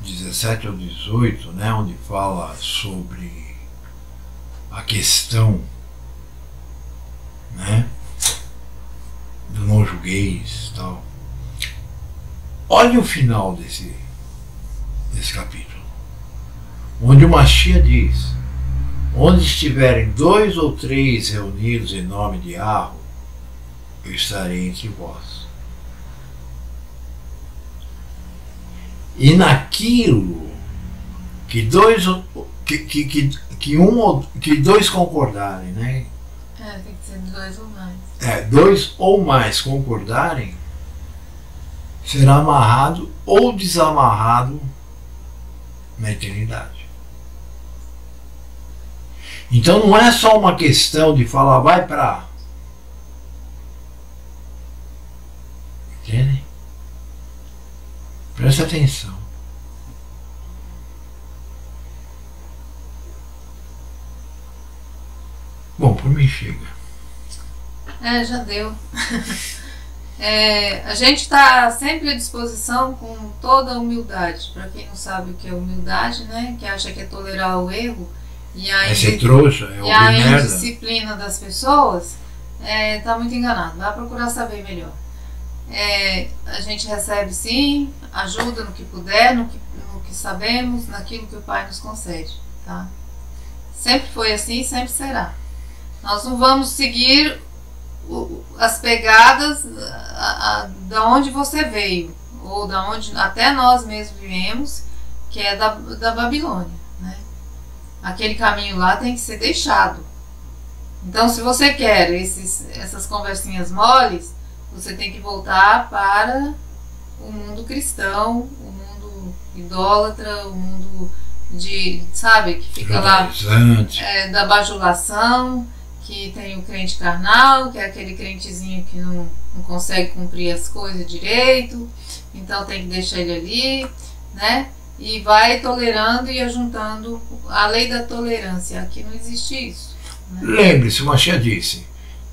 17 ou 18, né, onde fala sobre a questão, né, do não julgueis e tal. Olha o final desse capítulo, onde o Mashiach diz: onde estiverem 2 ou 3 reunidos em nome de Yahweh, eu estarei entre vós. E naquilo que dois concordarem, né? Tem que ser 2 ou mais. 2 ou mais concordarem, será amarrado ou desamarrado na eternidade. Então não é só uma questão de falar vai pra. Entende? Presta atenção. Bom, por mim chega. Já deu. A gente está sempre à disposição com toda a humildade. Para quem não sabe o que é humildade, né? Que acha que é tolerar o erro e a indisciplina das pessoas, está muito enganado. Vai procurar saber melhor. A gente recebe sim, ajuda no que puder, no que sabemos, naquilo que o Pai nos concede, tá? Sempre foi assim e sempre será. Nós não vamos seguir as pegadas da onde você veio, ou da onde até nós mesmos viemos, que é da Babilônia, né? Aquele caminho lá tem que ser deixado. Então, se você quer essas conversinhas moles, você tem que voltar para o mundo cristão, o mundo idólatra, o mundo sabe, que fica lá da bajulação, que tem o crente carnal, que é aquele crentezinho que não consegue cumprir as coisas direito, então tem que deixar ele ali, né? E vai tolerando e ajuntando a lei da tolerância. Aqui não existe isso, né? Lembre-se, o Mashiach disse: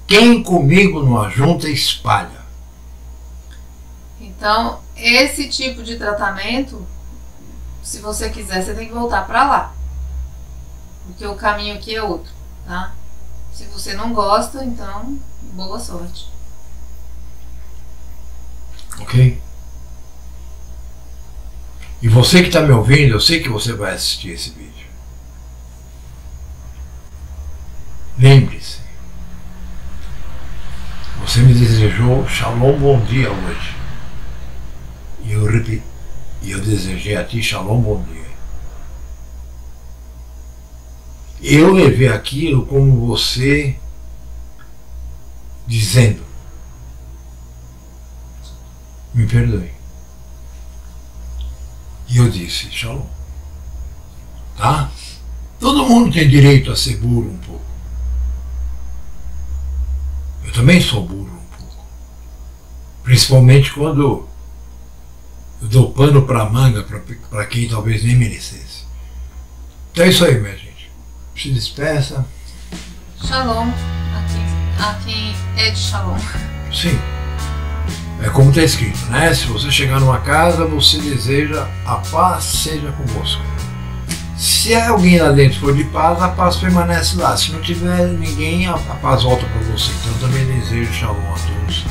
quem comigo não ajunta, espalha. Então, esse tipo de tratamento, se você quiser, você tem que voltar para lá. Porque o caminho aqui é outro, tá? Se você não gosta, então, boa sorte. Ok? E você que está me ouvindo, eu sei que você vai assistir esse vídeo. Lembre-se, você me desejou shalom, bom dia hoje. E eu repito, eu desejei a ti shalom, bom dia. Eu levei aquilo como você dizendo: me perdoe. E eu disse: shalom. Tá? Todo mundo tem direito a ser burro um pouco. Eu também sou burro um pouco. Principalmente quando eu dou pano para manga para quem talvez nem merecesse. Então é isso aí, minha gente. Se despeça. Shalom a quem é de shalom. Sim. É como está escrito, né? Se você chegar numa casa, você deseja a paz seja convosco. Se alguém lá dentro for de paz, a paz permanece lá. Se não tiver ninguém, a paz volta para você. Então eu também desejo shalom a todos.